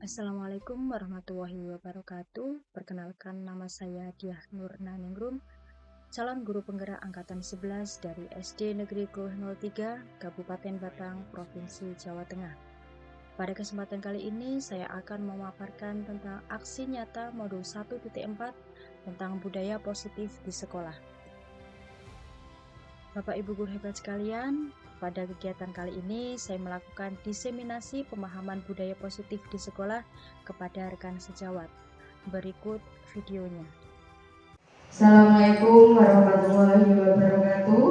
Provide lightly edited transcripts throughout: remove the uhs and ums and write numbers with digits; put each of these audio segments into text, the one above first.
Assalamualaikum warahmatullahi wabarakatuh. Perkenalkan, nama saya Diah Nur Naningrum, calon guru penggerak angkatan 11 dari SD Negeri Kluweh 03, Kabupaten Batang, Provinsi Jawa Tengah. Pada kesempatan kali ini saya akan memaparkan tentang aksi nyata modul 1.4 tentang budaya positif di sekolah. Bapak Ibu guru hebat sekalian, pada kegiatan kali ini saya melakukan diseminasi pemahaman budaya positif di sekolah kepada rekan sejawat. Berikut videonya. Assalamualaikum warahmatullahi wabarakatuh.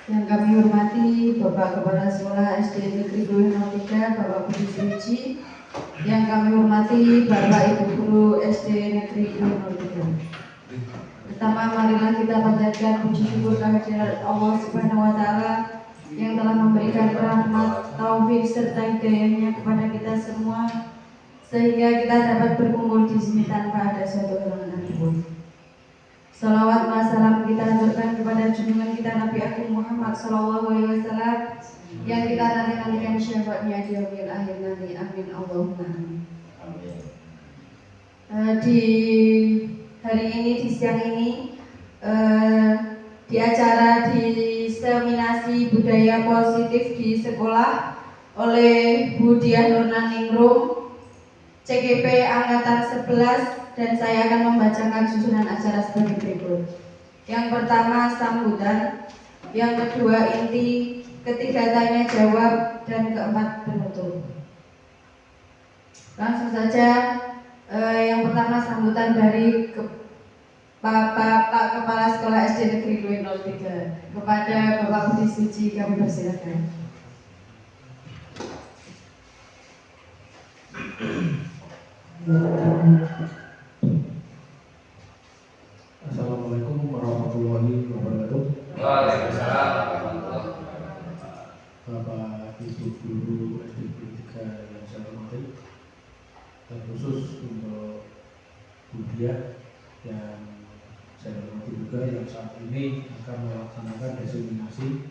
Yang kami hormati Bapak Kepala Sekolah SD Negeri Kluweh 03, Bapak Budi Suci. Yang kami hormati Bapak Ibu Guru SD Negeri Kluweh 03. Pertama, marilah kita panjatkan puji syukur kehadirat Allah Subhanahu wa Ta'ala yang telah memberikan rahmat, taufik serta hidayahnya kepada kita semua, sehingga kita dapat berkumpul di sini tanpa ada suatu halangan apapun. Salawat wa salam kita haturkan kepada junjungan kita Nabi Agung Muhammad Sallallahu Alaihi Wasallam yang kita nanti-nantikan syafaatnya di yaumil akhir nanti. Amin Allahumma amin. Di hari ini, di siang ini, di acara diseminasi budaya positif di sekolah oleh Bu Diah Nur Naningrum, CGP Angkatan 11, dan saya akan membacakan susunan acara sebagai berikut. Yang pertama sambutan, yang kedua inti, ketiga tanya jawab, dan keempat penutup. Langsung saja, yang pertama sambutan dari Pak Kepala Sekolah SD Negeri Kluweh 03 kepada Bapak Budi Suci, kami persilakan. Assalamualaikum warahmatullahi wabarakatuh. Waalaikumsalam warahmatullahi wabarakatuh. Bapak Ibu Guru SD 3 yang saya hormati, dan khusus untuk Bu Diah yang saya hormati juga, yang saat ini akan melaksanakan diseminasi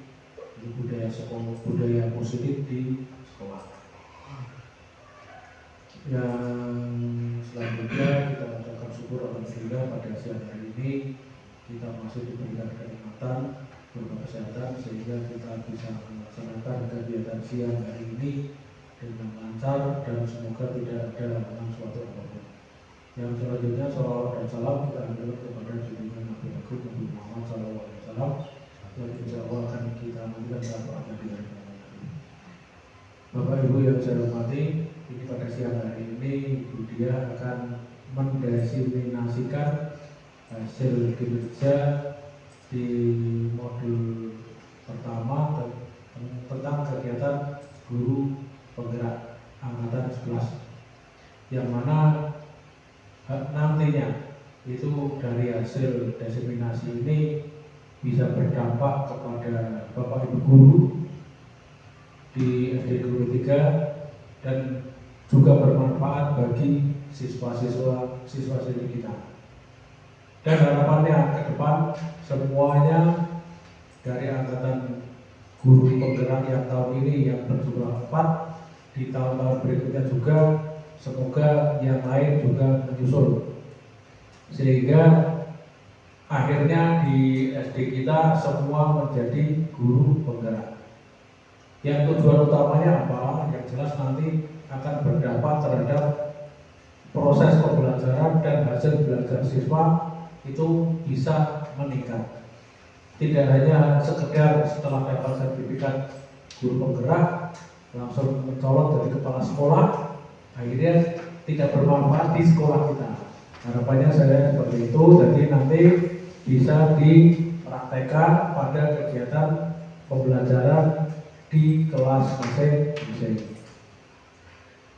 budaya positif di sekolah. Yang selanjutnya kita ucapkan syukur alhamdulillah pada siang hari ini kita masih diberikan kenikmatan berupa kesehatan sehingga kita bisa melaksanakan kegiatan siang hari ini dengan lancar dan semoga tidak ada halangan suatu apapun. Yang selanjutnya salawat dan salam kita haturkan kepada junjungan Nabi Agung Nabi Muhammad SAW yang insya Allah akan kita nantikan syafaatnya di hari kiamat. Bapak Ibu yang saya hormati, ini pada siang hari ini Bu Diah akan mendesimasikan hasil kinerja di modul pertama tentang kegiatan guru penggerak angkatan 11, yang mana nantinya itu dari hasil diseminasi ini bisa berdampak kepada Bapak Ibu guru di SD Kluweh 3 dan juga bermanfaat bagi siswa-siswi kita. Dan harapannya ke depan semuanya dari angkatan guru penggerak yang tahun ini yang berjumlah 4, di tahun-tahun berikutnya juga semoga yang lain juga menyusul, sehingga akhirnya di SD kita semua menjadi guru penggerak. Yang tujuan utamanya apa? Yang jelas nanti akan berdampak terhadap proses pembelajaran dan hasil belajar siswa itu bisa meningkat. Tidak hanya sekedar setelah dapat sertifikat guru penggerak langsung mencolok jadi kepala sekolah, akhirnya tidak bermanfaat di sekolah kita. Harapannya saya seperti itu, jadi nanti bisa dipraktekkan pada kegiatan pembelajaran di kelas masing-masing.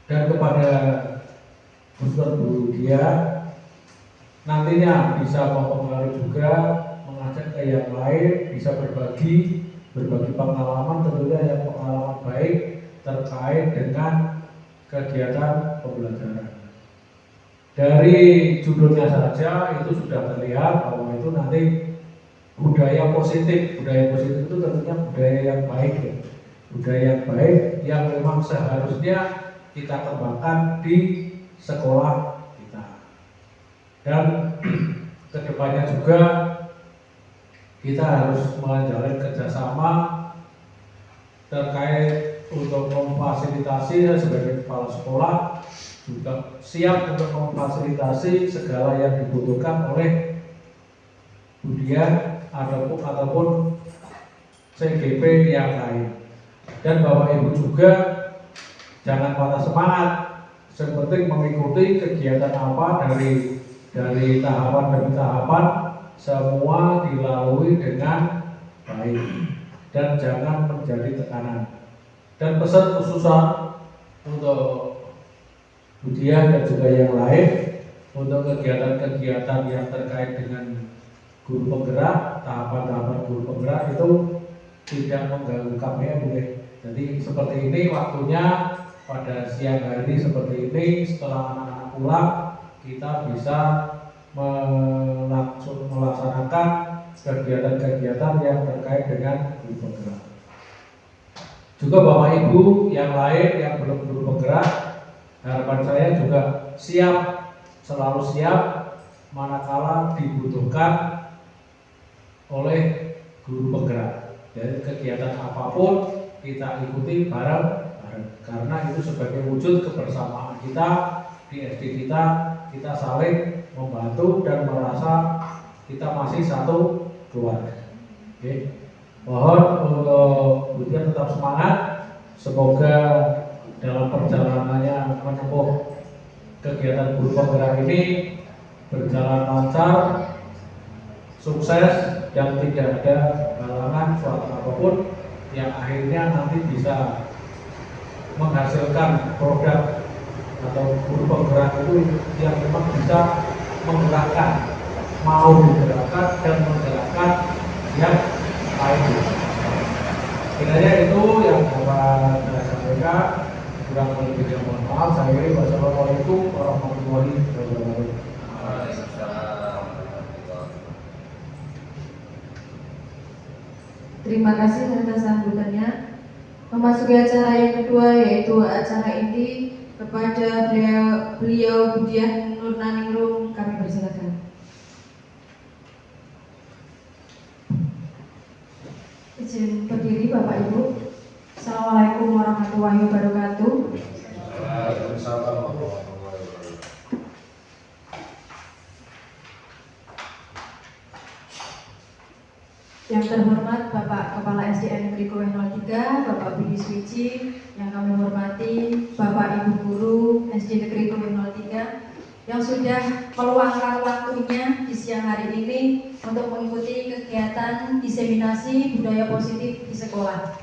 Dan kepada khusus Bu Diah, nantinya bisa mempengaruhi juga, mengajak ke yang lain, bisa berbagi pengalaman, tentunya yang pengalaman baik terkait dengan kegiatan pembelajaran. Dari judulnya saja itu sudah terlihat bahwa itu nanti budaya positif itu tentunya budaya yang baik ya. budaya yang baik yang memang seharusnya kita kembangkan di sekolah kita. Dan kedepannya juga kita harus menjalin kerjasama terkait untuk memfasilitasi sebagai kepala sekolah juga siap untuk memfasilitasi segala yang dibutuhkan oleh Budian ataupun CGP yang lain. Dan Bapak Ibu juga jangan patah semangat, yang penting mengikuti kegiatan apa dari tahapan demi tahapan, semua dilalui dengan baik dan jangan menjadi tekanan. Dan pesan khususan untuk Budian dan juga yang lain untuk kegiatan-kegiatan yang terkait dengan guru penggerak, tahapan-tahapan guru penggerak itu tidak mengganggu KPM boleh. Jadi seperti ini waktunya pada siang hari ini seperti ini, setelah anak-anak pulang kita bisa melaksanakan kegiatan-kegiatan yang terkait dengan guru penggerak. Juga Bapak Ibu yang lain yang belum guru penggerak, harapan saya juga siap, selalu siap manakala dibutuhkan oleh guru penggerak. Jadi kegiatan apapun kita ikuti bareng-bareng, karena itu sebagai wujud kebersamaan kita di SD kita saling membantu dan merasa kita masih satu keluarga. Oke. Mohon untuk Budian tetap semangat, semoga dalam perjalanannya menempuh kegiatan guru penggerak ini berjalan lancar, sukses, dan tidak ada halangan suatu apapun yang akhirnya nanti bisa menghasilkan produk atau guru penggerak itu yang memang bisa menggerakkan, mau digerakkan dan menggerakkan yang lain. Kiranya itu yang dapat saya sampaikan. Kurang lebihnya mohon maaf. Saya akhiri. Wassalamualaikum warahmatullahi wabarakatuh. Terima kasih atas sambutannya. Memasuki acara yang kedua yaitu acara inti, kepada beliau Budian Nurnaningrum kami persilakan. Izin berdiri Bapak Ibu. Assalamualaikum warahmatullahi wabarakatuh. Waalaikumsalam warahmatullahi wabarakatuh. Yang terhormat Bapak Kepala SDN Negeri Kluwen 03, Bapak Budi Suci, yang kami hormati Bapak Ibu Guru SD Negeri Kluwen 03 yang sudah meluangkan waktunya di siang hari ini untuk mengikuti kegiatan diseminasi budaya positif di sekolah.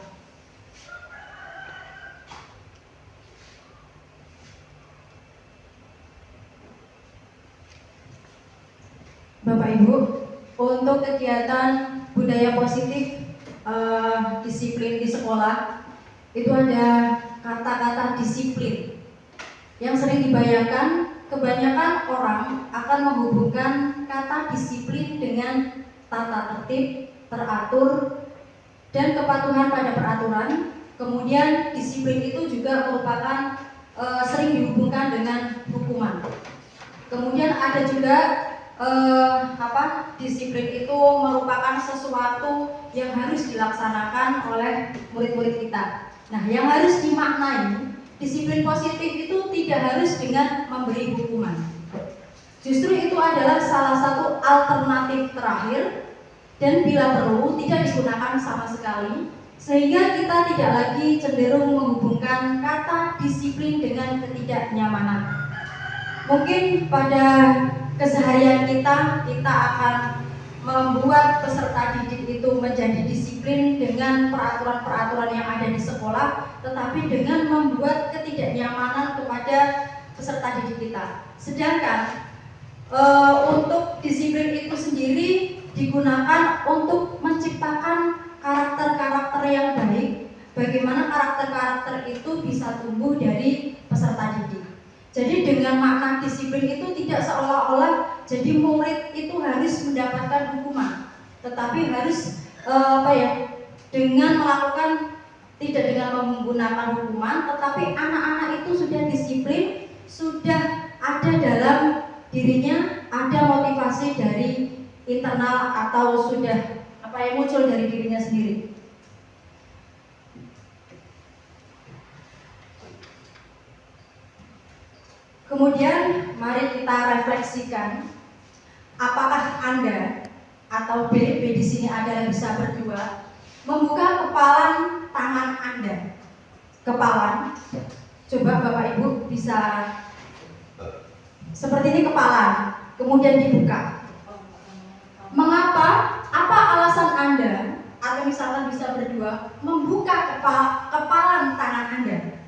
Bapak Ibu, untuk kegiatan budaya positif disiplin di sekolah itu ada kata-kata disiplin yang sering dibayangkan. Kebanyakan orang akan menghubungkan kata disiplin dengan tata tertib, teratur, dan kepatuhan pada peraturan. Kemudian disiplin itu juga merupakan sering dihubungkan dengan hukuman. Kemudian ada juga disiplin itu merupakan sesuatu yang harus dilaksanakan oleh murid-murid kita. Nah, yang harus dimaknai disiplin positif itu tidak harus dengan memberi hukuman. Justru itu adalah salah satu alternatif terakhir dan bila perlu tidak digunakan sama sekali, sehingga kita tidak lagi cenderung menghubungkan kata disiplin dengan ketidaknyamanan. Mungkin pada keseharian kita akan membuat peserta didik itu menjadi disiplin dengan peraturan-peraturan yang ada di sekolah, tetapi dengan membuat ketidaknyamanan kepada peserta didik kita. Sedangkan untuk disiplin itu sendiri digunakan untuk menciptakan karakter-karakter yang baik. Bagaimana karakter-karakter itu bisa tumbuh dari peserta didik. Jadi dengan makna disiplin itu tidak seolah-olah jadi murid itu harus mendapatkan hukuman, tetapi harus dengan melakukan tidak dengan menggunakan hukuman, tetapi anak-anak itu sudah disiplin, sudah ada dalam dirinya, ada motivasi dari internal atau sudah yang muncul dari dirinya sendiri. Kemudian mari kita refleksikan, apakah Anda atau B di sini adalah bisa berdua membuka kepalan tangan Anda. Kepalan, coba Bapak Ibu bisa seperti ini kepalan, kemudian dibuka. Mengapa? Apa alasan Anda atau misalkan bisa berdua membuka kepalan tangan Anda?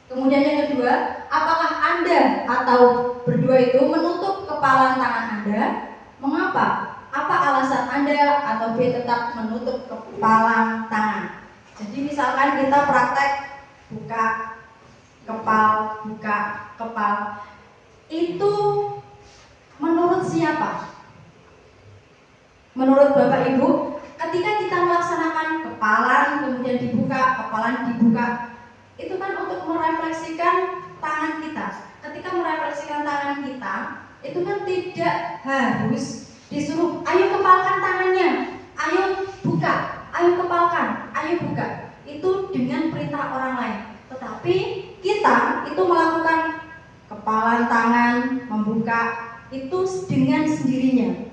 Kemudian yang kedua, apakah Anda atau berdua itu menutup kepalan tangan Anda? Mengapa? Apa alasan Anda atau B tetap menutup kepalan tangan? Jadi misalkan kita praktek buka kepal, itu menurut siapa? Menurut Bapak Ibu, ketika kita melaksanakan kepalan kemudian kepalan dibuka, itu kan untuk merefleksikan tangan kita. Ketika merefleksikan tangan kita, itu kan tidak harus disuruh, ayo kepalkan tangannya, ayo buka, ayo kepalkan, ayo buka. Itu dengan perintah orang lain. Tetapi kita itu melakukan kepalan tangan, membuka, itu dengan sendirinya.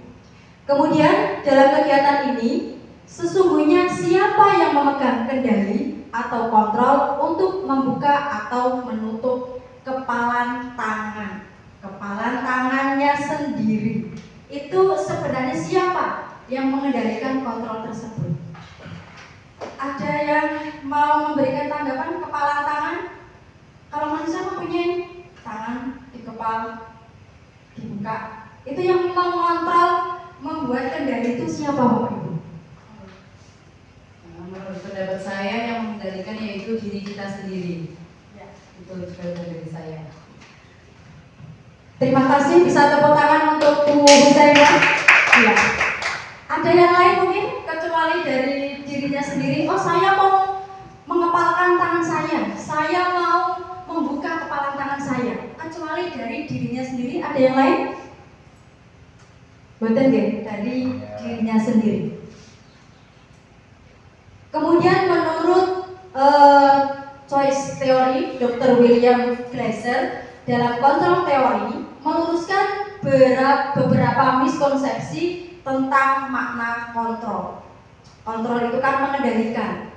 Kemudian dalam kegiatan ini, sesungguhnya siapa yang memegang kendali atau kontrol untuk membuka atau menutup kepalan tangan? Kepalan tangannya sendiri. Itu sebenarnya siapa yang mengendalikan kontrol tersebut? Ada yang mau memberikan tanggapan kepalan tangan? Kalau manusia mempunyai tangan dikepal, dibuka, itu yang mengontrol, membuat kendali itu siapa Bapak Ibu? Menurut pendapat saya yang mengendalikan yaitu diri kita sendiri. Ya. Itu juga dari saya. Terima kasih, bisa tepuk tangan untuk Bu Husaina. Ya. Ada yang lain mungkin kecuali dari dirinya sendiri. Oh, saya mau mengepalkan tangan saya mau membuka kepalan tangan saya. Kecuali dari dirinya sendiri, ada yang lain? Betul nggih? Dari dirinya sendiri. Kemudian menurut choice theory Dr. William Glasser dalam kontrol teori meluruskan beberapa miskonsepsi tentang makna kontrol. Kontrol itu kan mengendalikan.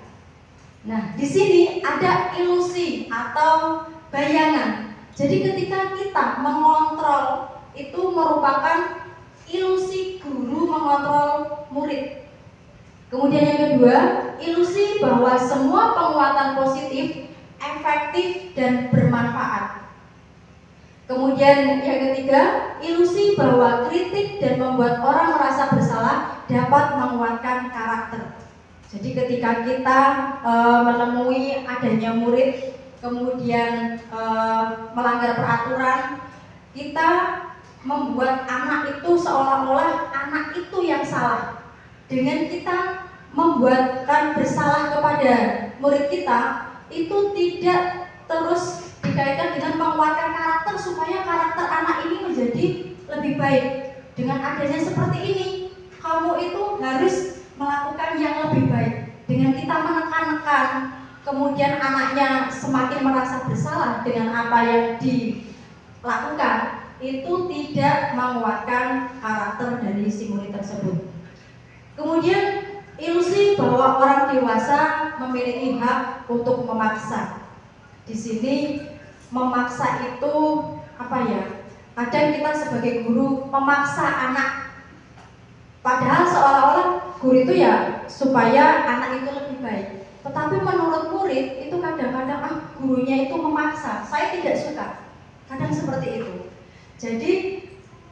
Nah, di sini ada ilusi atau bayangan. Jadi ketika kita mengontrol itu merupakan ilusi guru mengontrol murid. Kemudian yang kedua, ilusi bahwa semua penguatan positif efektif dan bermanfaat. Kemudian yang ketiga, ilusi bahwa kritik dan membuat orang merasa bersalah dapat menguatkan karakter. Jadi ketika kita menemui adanya murid kemudian melanggar peraturan, kita membuat anak itu seolah-olah anak itu yang salah. Dengan kita membuatkan bersalah kepada murid kita, itu tidak terus dikaitkan dengan menguatkan karakter supaya karakter anak ini menjadi lebih baik. Dengan adanya seperti ini, kamu itu harus melakukan yang lebih baik. Dengan kita menekan-nekan, kemudian anaknya semakin merasa bersalah dengan apa yang dilakukan, itu tidak menguatkan karakter dari si murid tersebut. Kemudian ilusi bahwa orang dewasa memiliki hak untuk memaksa. Di sini memaksa itu apa ya? Kadang kita sebagai guru memaksa anak, padahal seolah-olah guru itu ya supaya anak itu lebih baik. Tetapi menurut murid itu kadang-kadang gurunya itu memaksa. Saya tidak suka. Kadang seperti itu. Jadi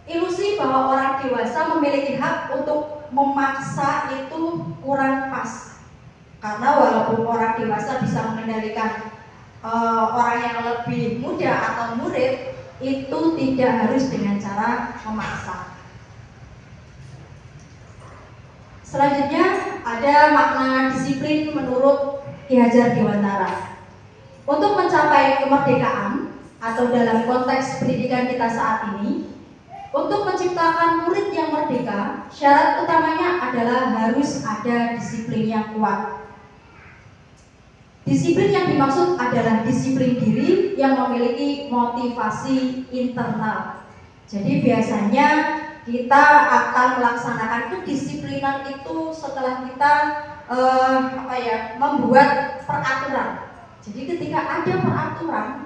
ilusi bahwa orang dewasa memiliki hak untuk memaksa itu kurang pas. Karena walaupun orang dewasa bisa mengendalikan orang yang lebih muda atau murid, itu tidak harus dengan cara memaksa. Selanjutnya ada makna disiplin menurut Ki Hajar Dewantara. Untuk mencapai kemerdekaan atau dalam konteks pendidikan kita saat ini, untuk menciptakan murid yang merdeka, syarat utamanya adalah harus ada disiplin yang kuat. Disiplin yang dimaksud adalah disiplin diri yang memiliki motivasi internal. Jadi biasanya kita akan melaksanakan kedisiplinan itu setelah kita membuat peraturan. Jadi ketika ada peraturan,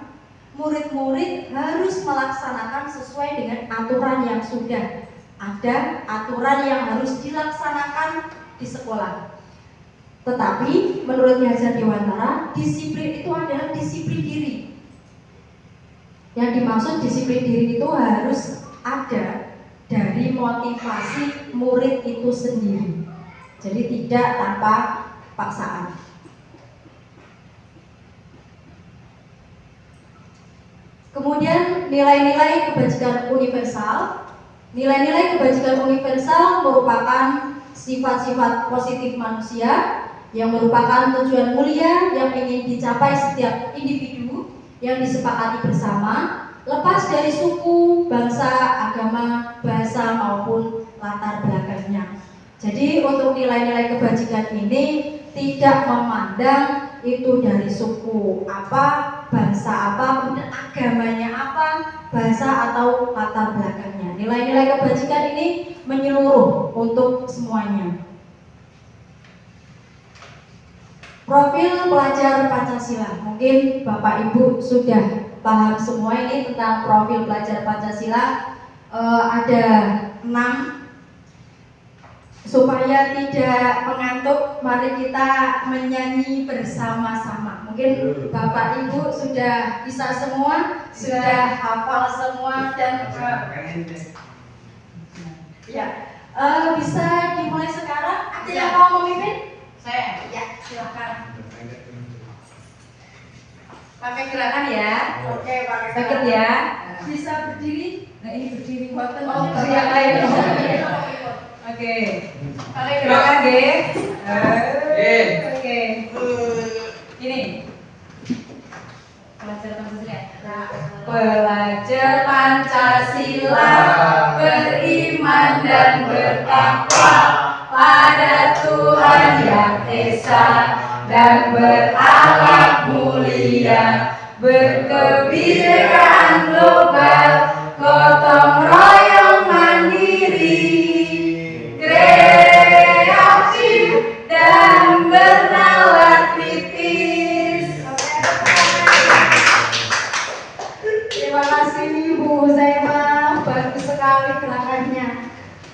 murid-murid harus melaksanakan sesuai dengan aturan yang sudah ada, aturan yang harus dilaksanakan di sekolah. Tetapi menurut Ki Hajar Dewantara, disiplin itu adalah disiplin diri. Yang dimaksud disiplin diri itu harus ada dari motivasi murid itu sendiri. Jadi tidak tanpa paksaan. Kemudian nilai-nilai kebajikan universal. Nilai-nilai kebajikan universal merupakan sifat-sifat positif manusia yang merupakan tujuan mulia yang ingin dicapai setiap individu yang disepakati bersama, lepas dari suku, bangsa, agama, bahasa maupun latar belakangnya. Jadi untuk nilai-nilai kebajikan ini tidak memandang itu dari suku apa, bangsa apa, kemudian agamanya apa, bahasa atau latar belakangnya. Nilai-nilai kebajikan ini menyeluruh untuk semuanya. Profil pelajar Pancasila. Mungkin Bapak Ibu sudah paham semua ini tentang profil pelajar Pancasila. Ada 6. Supaya tidak mengantuk, mari kita menyanyi bersama-sama. Mungkin Bapak Ibu sudah bisa semua, sudah hafal semua dan ya, bisa dimulai sekarang. Ada yang mau memimpin? Saya, ya, silakan. Pakai gerakan ya. Oke, pakai gerakan ya. Bisa berdiri? Nah, ini berdiri. Oh, yang lain. Oke. Pakai gerakan deh. Oke. Ini. Pelajar Pancasila. Pelajar Pancasila beriman dan bertakwa pada Tuhan Yang Esa dan berakhlak mulia, berkebinekaan global, gotong royong mandiri, kreatif dan bernalar kritis. Terima kasih Ibu, saya bagus sekali gerakannya.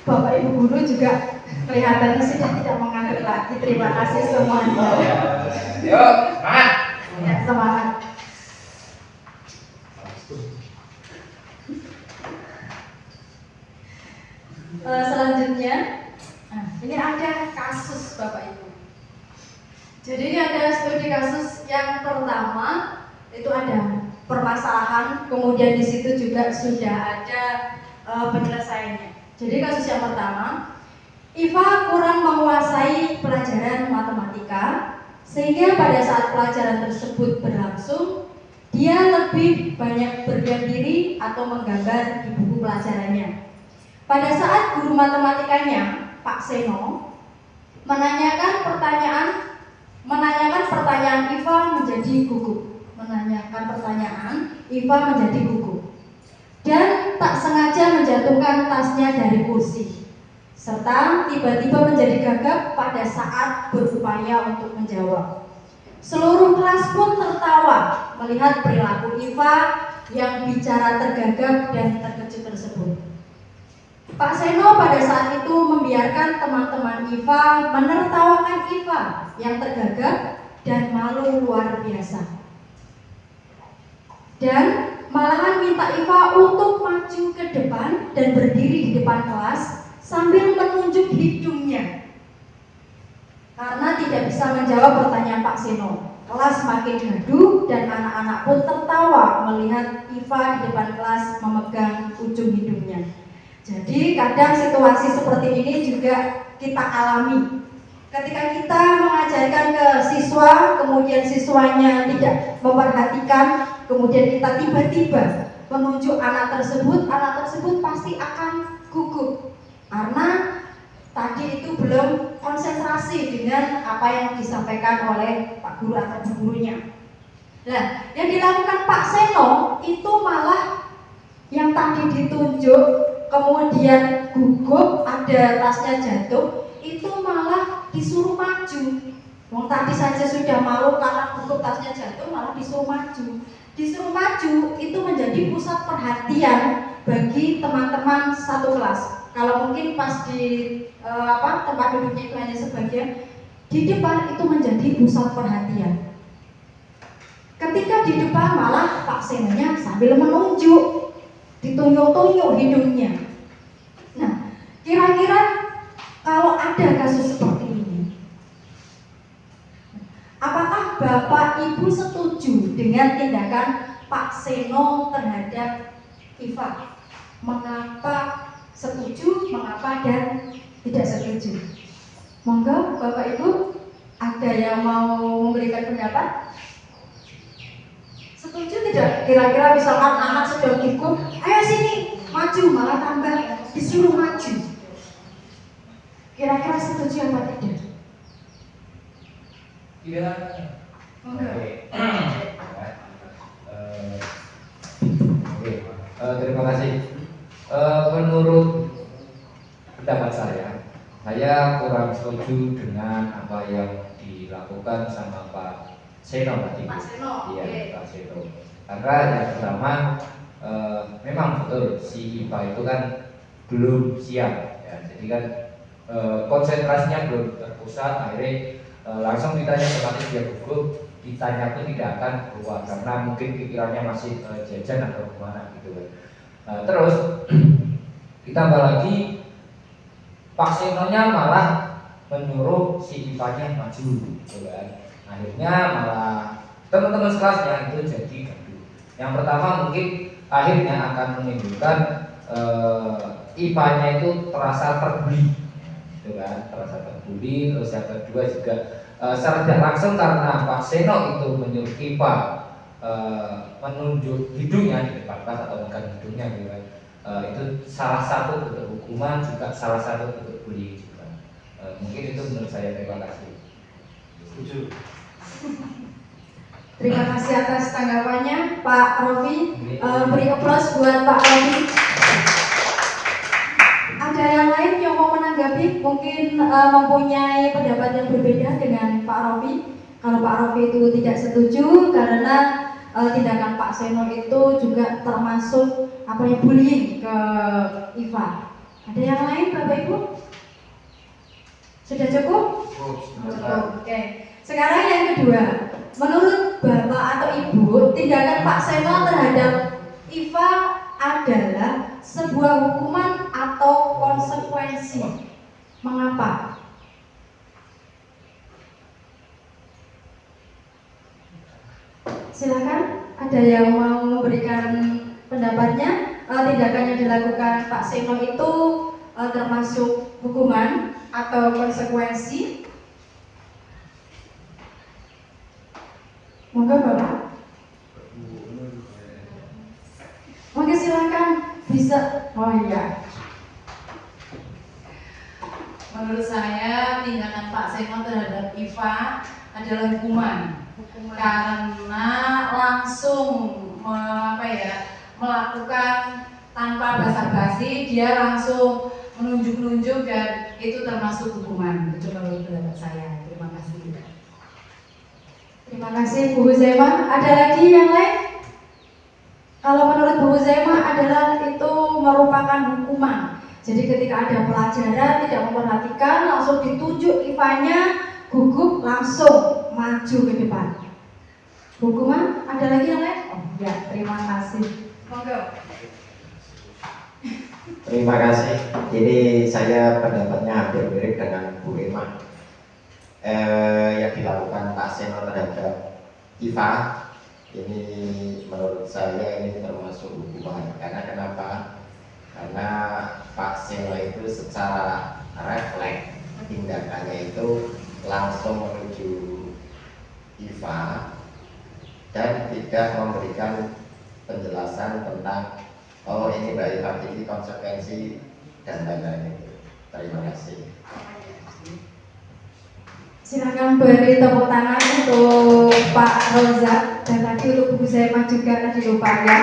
Bapak Ibu guru juga kelihatannya sudah tidak mengantuk lagi. Terima kasih semuanya. Yuk, semangat. Ya, semangat. Selanjutnya, ini ada kasus Bapak Ibu. Jadi ini ada studi kasus yang pertama itu ada permasalahan, kemudian di situ juga sudah ada penyelesaiannya. Jadi kasus yang pertama, Iva kurang menguasai pelajaran matematika sehingga pada saat pelajaran tersebut berlangsung dia lebih banyak berdiam diri atau menggambar di buku pelajarannya. Pada saat guru matematikanya, Pak Seno, menanyakan pertanyaan Iva menjadi gugup. Dan tak sengaja menjatuhkan tasnya dari kursi, serta tiba-tiba menjadi gagap pada saat berupaya untuk menjawab. Seluruh kelas pun tertawa melihat perilaku Iva yang bicara tergagap dan terkejut tersebut. Pak Seno pada saat itu membiarkan teman-teman Iva menertawakan Iva yang tergagap dan malu luar biasa. Dan malahan minta Iva untuk maju ke depan dan berdiri di depan kelas sambil menunjuk hidungnya. Karena tidak bisa menjawab pertanyaan Pak Seno, kelas makin gaduh dan anak-anak pun tertawa melihat Iva di depan kelas memegang ujung hidungnya. Jadi kadang situasi seperti ini juga kita alami. Ketika kita mengajarkan ke siswa, kemudian siswanya tidak memperhatikan, kemudian kita tiba-tiba menunjuk anak tersebut pasti akan gugup karena tadi itu belum konsentrasi dengan apa yang disampaikan oleh Pak Guru atau Bu Gurunya. Nah, yang dilakukan Pak Seno itu malah yang tadi ditunjuk kemudian gugup, ada tasnya jatuh, itu malah disuruh maju. Wong tadi saja sudah malu karena gugup tasnya jatuh, malah disuruh maju. Disuruh maju itu menjadi pusat perhatian bagi teman-teman satu kelas. Kalau mungkin pas di tempat duduknya itu hanya sebagian, di depan itu menjadi pusat perhatian. Ketika di depan malah Pak Senonya sambil menunjuk, ditunjuk-tunjuk hidungnya. Nah, kira-kira kalau ada kasus seperti ini, apakah Bapak Ibu setuju dengan tindakan Pak Seno terhadap Iva? Mengapa setuju, mengapa dan tidak setuju? Monggo Bapak Ibu, ada yang mau memberikan pendapat? Setuju tidak? Kira-kira misalkan anak sedang gugup, ayo sini, maju, malah tambah disuruh maju. Kira-kira setuju apa tidak? Iya. Monggo. Terima kasih. Menurut pendapat saya kurang setuju dengan apa yang dilakukan sama Pak Seno tadi. Pak Seno, Iya, oke. Pak Seno. Karena yang pertama memang betul si IPA itu kan belum siap, ya. Jadi kan konsentrasinya belum terpusat, akhirnya langsung ditanya otomatis dia gugup, ditanya pun tidak akan keluar karena mungkin pikirannya masih jajan atau gimana gitu kan. Terus ditambah lagi Pak Senonya malah menyuruh si IPA-nya maju gitu kan. Akhirnya malah teman-teman sekelasnya itu jadi gaduh. Yang pertama mungkin akhirnya akan menimbulkan IPA-nya itu terasa terbuli, gitu kan, terasa terbuli. Terus yang kedua juga secara tidak langsung karena Pak Seno itu menyuruh IPA menunjuk hidungnya di depan kelas atau megang hidungnya gitu kan. Itu salah satu bentuk hukuman, juga salah satu bentuk bullying juga. Mungkin itu menurut saya. Terima kasih. Setuju. Terima kasih atas tanggapannya Pak Rofi. Beri aplaus buat Pak Rofi. Ada yang lain yang mau menanggapi, mungkin mempunyai pendapat yang berbeda dengan Pak Rofi. Kalau Pak Rofi itu tidak setuju karena tindakan Pak Seno itu juga termasuk bullying ke Iva. Ada yang lain Bapak Ibu? Sudah cukup? Cukup. Oke. Sekarang yang kedua, menurut Bapak atau Ibu, tindakan Pak Seno terhadap Iva adalah sebuah hukuman atau konsekuensi. Mengapa? Silakan, ada yang mau memberikan pendapatnya. Tindakan yang dilakukan Pak Seno itu termasuk hukuman atau konsekuensi. Monggo Bapak. Monggo silakan, bisa. Oh iya. Menurut saya tindakan Pak Seno terhadap Iva adalah hukuman. Karena langsung melakukan tanpa basa-basi, dia langsung menunjuk-nunjuk dan itu termasuk hukuman. Itu menurut pendapat saya. Terima kasih. Terima kasih Bu Huzaimah. Ada lagi yang lain? Kalau menurut Bu Huzaimah adalah itu merupakan hukuman. Jadi ketika ada pelajaran tidak memperhatikan, langsung ditunjuk Ivanya, gugup, langsung maju ke depan. Hukuman, ada lagi yang lain? Oh ya, terima kasih. Monggo. Terima kasih. Jadi saya pendapatnya hampir mirip dengan Bu Irma. Yang dilakukan Pak Seno terhadap Iva ini menurut saya ini termasuk hukuman. Karena kenapa? Karena Pak Seno itu secara refleks tindakannya itu langsung menuju IFA dan tidak memberikan penjelasan tentang oh ini Mbak IFA ini konsekuensi dan lain-lain itu. Terima kasih. Silakan beri tepuk tangan untuk Pak Rozak dan tadi untuk Bu Zaimah juga tadi lupa ya.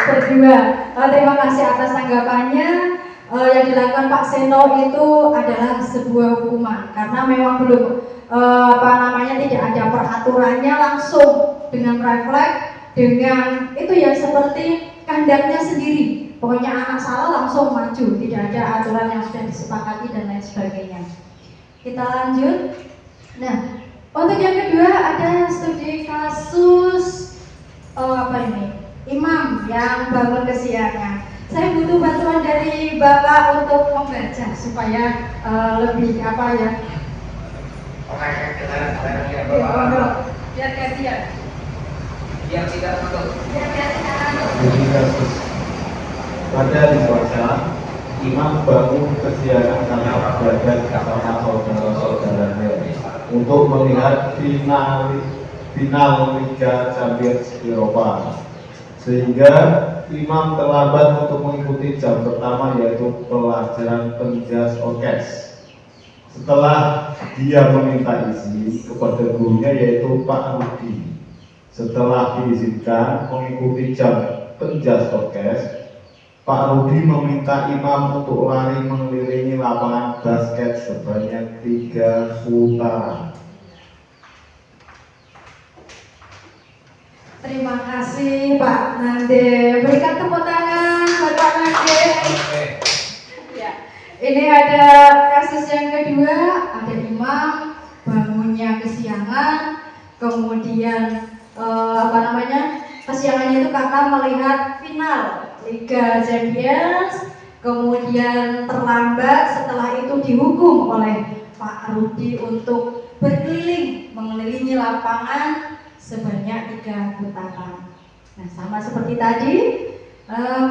Berdua, terima kasih atas tanggapannya. Yang dilakukan Pak Seno itu adalah sebuah hukuman karena memang belum tidak ada peraturannya langsung dengan refleks dengan itu ya seperti kandangnya sendiri. Pokoknya anak salah langsung maju, tidak ada aturan yang sudah disepakati dan lain sebagainya. Kita lanjut. Nah, untuk yang kedua ada studi kasus imam yang bangun kesiangan. Saya butuh bantuan dari Bapak untuk membaca supaya lebih biar gantian. Yang tidak betul. Jadi kasus pada dibaca imam bangun kesiangan karena badan sama saudara-saudaranya untuk melihat final Liga Champions Eropa, sehingga imam terlambat untuk mengikuti jam pertama yaitu pelajaran penjas orkes. Setelah dia meminta izin kepada gurunya yaitu Pak Rudi, setelah diizinkan mengikuti jam penjas orkes, Pak Rudi meminta imam untuk lari mengelilingi lapangan basket sebanyak 3 putaran. Terima kasih Pak Nande. Berikan tepuk tangan buat Pak Nande. Ya. Ini ada kasus yang kedua, ada imam bangunnya kesiangan, kemudian kesiangannya itu karena melihat final Liga Champions, kemudian terlambat, setelah itu dihukum oleh Pak Rudi untuk berkeliling mengelilingi lapangan sebanyak 3 putaran. Nah, sama seperti tadi,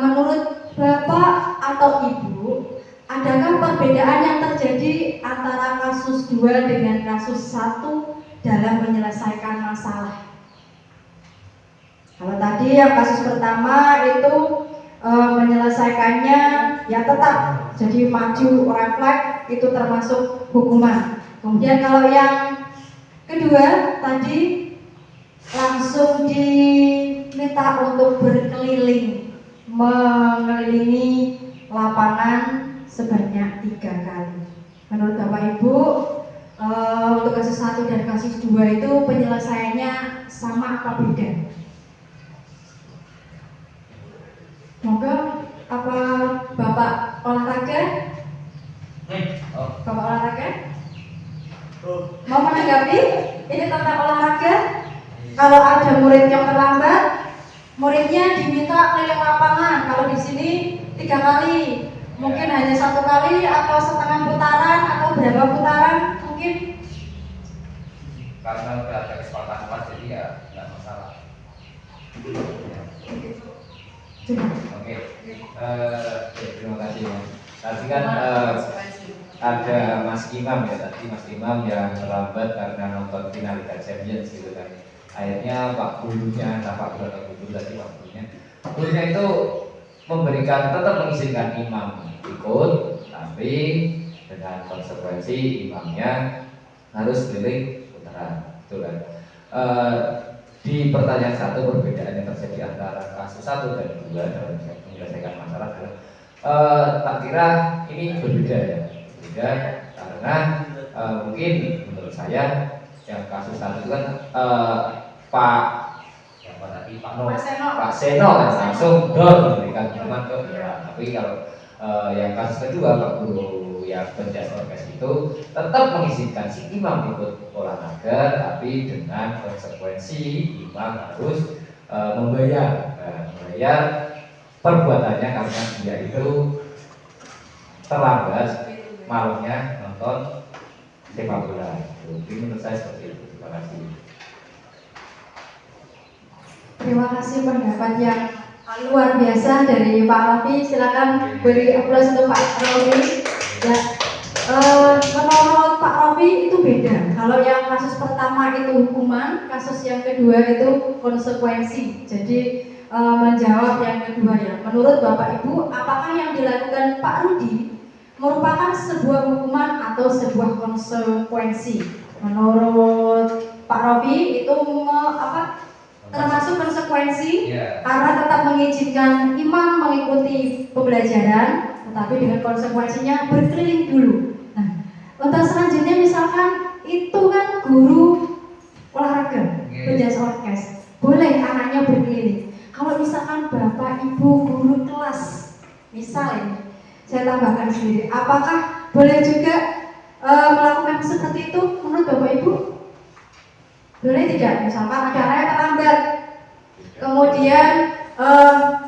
menurut Bapak atau Ibu, adakah perbedaan yang terjadi antara kasus 2 dengan kasus 1 dalam menyelesaikan masalah? Kalau tadi yang kasus pertama itu menyelesaikannya ya tetap jadi maju refleks itu termasuk hukuman. Kemudian kalau yang kedua tadi langsung diminta untuk berkeliling mengelilingi lapangan sebanyak 3 kali. Menurut Bapak Ibu untuk kasus 1 dan kasus 2 itu penyelesaiannya sama apa beda? Moga apa Bapak olahraga? Bapak olahraga? Mau menanggapi? Ini tentang olahraga. Kalau ada murid yang terlambat, muridnya diminta keliling lapangan. Kalau di sini 3 kali, mungkin hanya 1 kali atau setengah putaran atau berapa putaran mungkin? Karena udah ada kesempatan pas, jadi ya nggak masalah. Oke, terima kasih ya. Tadi kan ada Mas Imam ya, tadi Mas Imam yang terlambat karena nonton final Liga Champions gitu kan. Akhirnya Pak Gurunya, Pak Guru tadi Pak Gurunya itu tetap mengizinkan imam ikut, tapi dengan konsekuensi imamnya harus keliling putaran, betul kan? Di pertanyaan 1 perbedaan yang terjadi antara kasus 1 dan 2 dalam menyelesaikan masalah adalah tak kira ini berbeda ya, berbeda karena mungkin menurut saya yang kasus 1 itu kan Pak Seno kan langsung memberikan hukuman ke dia. Tapi kalau yang kasus kedua Pak Guru yang penjas orkes itu tetap mengizinkan si imam ikut olahraga, tapi dengan konsekuensi imam harus membayar perbuatannya karena dia itu terlambat malamnya nonton sepak bola. Jadi menurut saya seperti itu. Terima kasih. Terima kasih pendapat yang luar biasa dari Pak Raffi. Silakan beri aplaus untuk Pak Raffi. Ya, menurut Pak Rofi itu beda. Kalau yang kasus pertama itu hukuman, kasus yang kedua itu konsekuensi. Jadi menjawab yang kedua ya. Menurut Bapak Ibu, apakah yang dilakukan Pak Rudi merupakan sebuah hukuman atau sebuah konsekuensi? Menurut Pak Rofi itu termasuk konsekuensi karena tetap mengizinkan imam mengikuti pembelajaran, tetapi dengan konsekuensinya berkeliling dulu. Nah, untuk selanjutnya misalkan itu kan guru olahraga, penjas orkes, boleh anaknya berkeliling. Kalau misalkan Bapak Ibu guru kelas, misal ini, saya tambahkan sendiri, apakah boleh juga melakukan seperti itu menurut Bapak Ibu? Boleh tidak? Misalkan ada anak yang terlambat, kemudian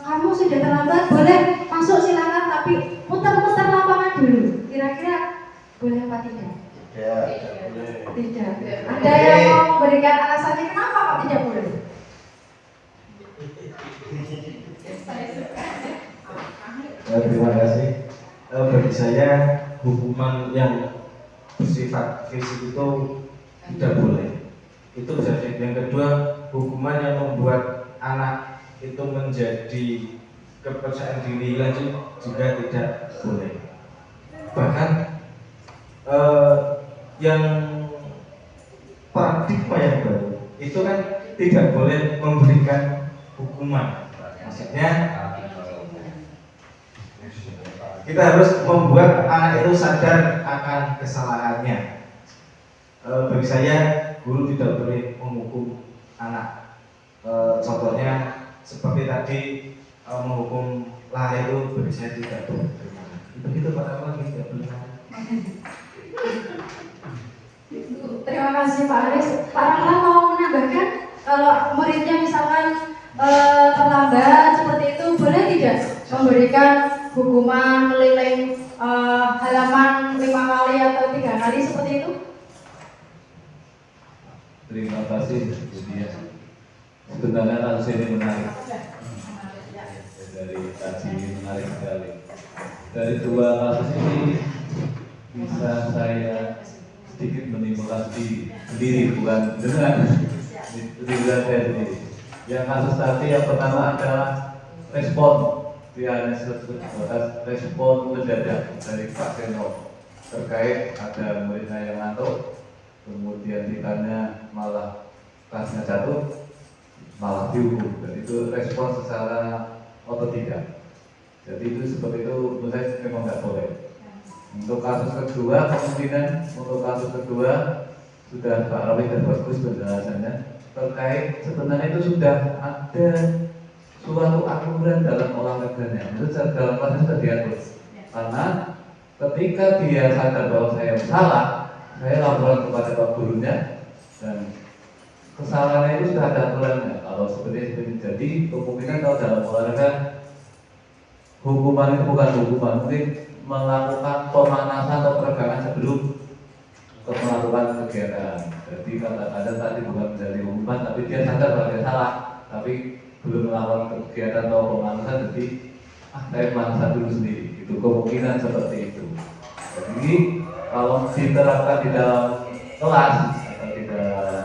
kamu sudah terlambat, boleh masuk silakan, tapi muter-muter lapangan dulu. Kira-kira boleh apa tidak? Tidak. Ada yang mau memberikan alasannya kenapa kok tidak boleh? Terima kasih. Bagi saya hukuman yang bersifat fisik itu tidak boleh. Itu jadi yang kedua, hukuman yang membuat anak itu menjadi kepercayaan diri lanjut juga tidak boleh. Bahkan yang paradigma yang baru itu kan tidak boleh memberikan hukuman. Maksudnya kita harus membuat anak itu sadar akan kesalahannya. Bagi saya, guru tidak boleh menghukum anak. Contohnya seperti tadi menghukum lari itu bagi saya tidak boleh. Begitu Pak Rahman, tidak boleh. Terima kasih Pak Aris. Pak Rahman mau menambahkan kalau muridnya misalkan terlambat seperti itu, boleh tidak memberikan hukuman keliling halaman 5 kali atau 3 kali seperti itu? Terima kasih. Sebenarnya kasus ini menarik. Dari kaji ini menarik sekali. Dari dua kasus ini bisa saya sedikit menimbulkan sendiri, bukan dengan saya sendiri. Yang kasus tadi yang pertama adalah respon respon mendadak dari Pak Seno terkait ada muridnya yang ngantuk, kemudian ditanya malah kelasnya jatuh, malah dihukum. Dan itu respon secara otodidak. Jadi itu seperti itu menurut saya memang nggak boleh. Untuk kasus kedua, sudah Pak Rawi dan bagus penjelasannya terkait sebenarnya itu sudah ada suatu aturan dalam olahraganya. Itu dalam kelasnya sudah diatur. Karena ketika dia sadar bahwa saya salah, saya laporan kepada Pak gurunya dan kesalahannya itu sudah ada aturannya. Kalau seperti itu, jadi kemungkinan kalau dalam olahraga hukuman itu bukan hukuman, mungkin melakukan pemanasan atau peregangan sebelum melakukan kegiatan. Jadi kadang-kadang tadi bukan menjadi hukuman, tapi dia sadar bahwa dia salah, tapi belum melakukan kegiatan atau pemanasan, jadi saya pemanasan dulu sendiri. Itu kemungkinan seperti itu. Jadi kalau diterapkan di dalam kelas atau di dalam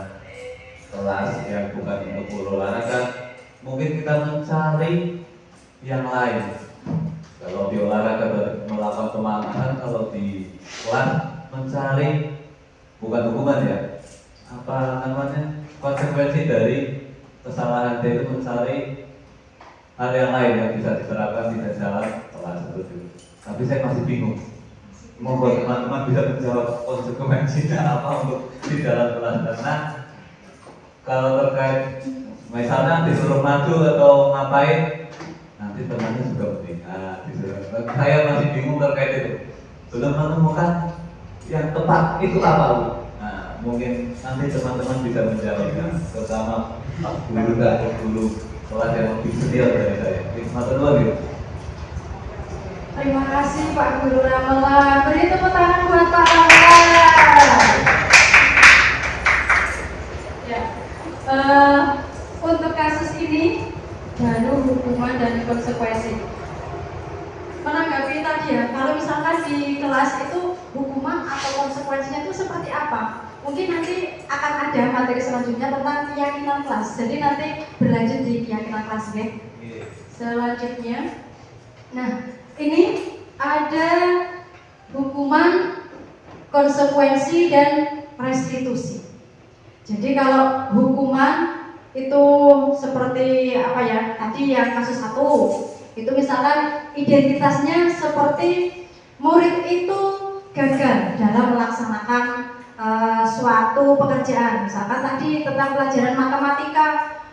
kelas yang bukan untuk olahraga, mungkin kita mencari yang lain. Kalau di olahraga melakukan pemanasan, kalau di kelas mencari bukan hukuman ya, apa namanya, konsekuensi dari kesalahan dia itu mencari hal yang lain yang bisa diterapkan di dalam kelas seperti itu. Tapi saya masih bingung. Mohon teman-teman bisa menjawab konsekuensinya apa untuk di dalam kelas, karena kalau terkait misalnya disuruh maju atau ngapain, nanti temannya juga melihat. Saya masih bingung terkait itu. Belum menemukan yang tepat itu apa, Bu? Nah, mungkin nanti teman-teman bisa menjawabnya, terutama Pak Guru dan Guru kelas yang lebih senior dari saya. Matur nuwun. Terima kasih Pak Guru Ramela. Beri tepuk tangan buat Pak Ramela. Ya. Untuk kasus ini baru hukuman dan konsekuensi. Menanggapi tadi ya, kalau misalkan di kelas itu hukuman atau konsekuensinya itu seperti apa. Mungkin nanti akan ada materi selanjutnya tentang keyakinan kelas. Jadi nanti berlanjut di keyakinan kelas ya. Selanjutnya, nah ini ada hukuman, konsekuensi dan restitusi. Jadi kalau hukuman itu seperti apa ya? Tadi yang kasus 1 itu misalkan identitasnya seperti murid itu gagal dalam melaksanakan suatu pekerjaan. Misalkan tadi tentang pelajaran matematika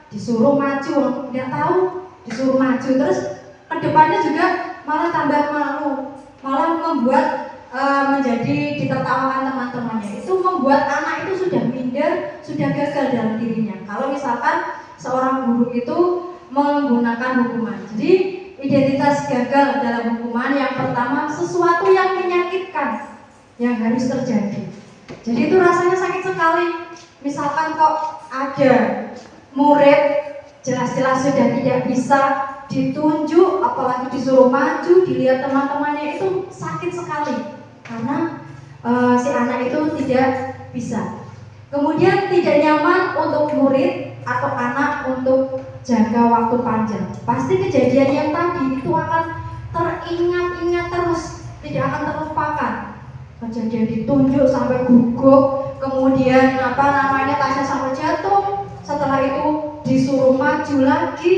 disuruh maju, nggak tahu, disuruh maju, terus kedepannya juga malah tambah malu, malah membuat menjadi ditertawakan teman-temannya. Itu membuat anak itu sudah minder, sudah gagal dalam dirinya. Kalau misalkan seorang guru itu menggunakan hukuman. Jadi identitas gagal dalam hukuman yang pertama sesuatu yang menyakitkan yang harus terjadi. Jadi itu rasanya sakit sekali. Misalkan kok ada murid jelas-jelas sudah tidak bisa ditunjuk, apalagi disuruh maju, dilihat teman-temannya, itu sakit sekali karena si anak itu tidak bisa. Kemudian tidak nyaman untuk murid atau anak untuk jangka waktu panjang. Pasti kejadian yang tadi itu akan teringat-ingat terus, tidak akan terlupakan. Kejadian ditunjuk sampai gugup, kemudian tasnya sampai jatuh, setelah itu disuruh maju lagi,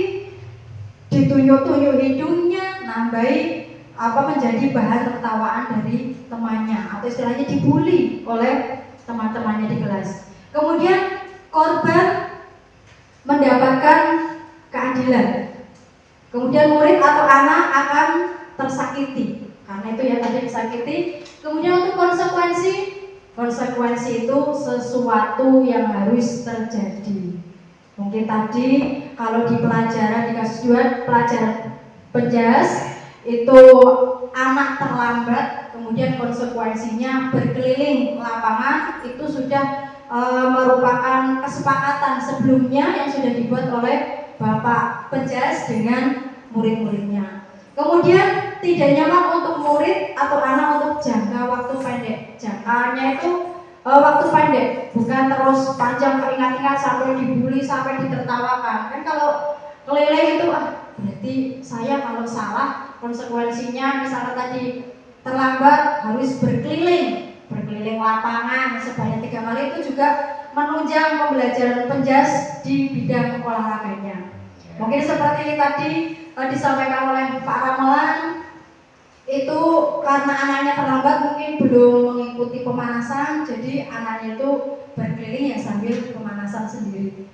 ditunjuk-tunjuk hidungnya, nambahi menjadi bahan tertawaan dari temannya, atau istilahnya dibully oleh teman-temannya di kelas. Kemudian korban mendapatkan keadilan. Kemudian murid atau anak akan tersakiti, karena itu yang tadi disakiti. Kemudian untuk konsekuensi itu sesuatu yang harus terjadi. Mungkin tadi kalau di pelajaran di kasus 2 pelajaran penjas itu anak terlambat, kemudian konsekuensinya berkeliling lapangan, itu sudah merupakan kesepakatan sebelumnya yang sudah dibuat oleh Bapak penjas dengan murid-muridnya. Kemudian tidak nyaman untuk murid atau anak untuk jangka waktu pendek. Jangkanya itu waktu pendek, bukan terus panjang keingat-ingat sampai dibully, sampai ditertawakan. Kan kalau keliling itu berarti saya kalau salah konsekuensinya misalnya tadi terlambat harus berkeliling lapangan sebanyak 3 kali, itu juga menunjang pembelajaran penjas di bidang olahraganya. Mungkin seperti tadi disampaikan oleh Pak Ramelan, itu karena anaknya terlambat mungkin belum mengikuti pemanasan, jadi anaknya itu berkeliling ya sambil pemanasan sendiri.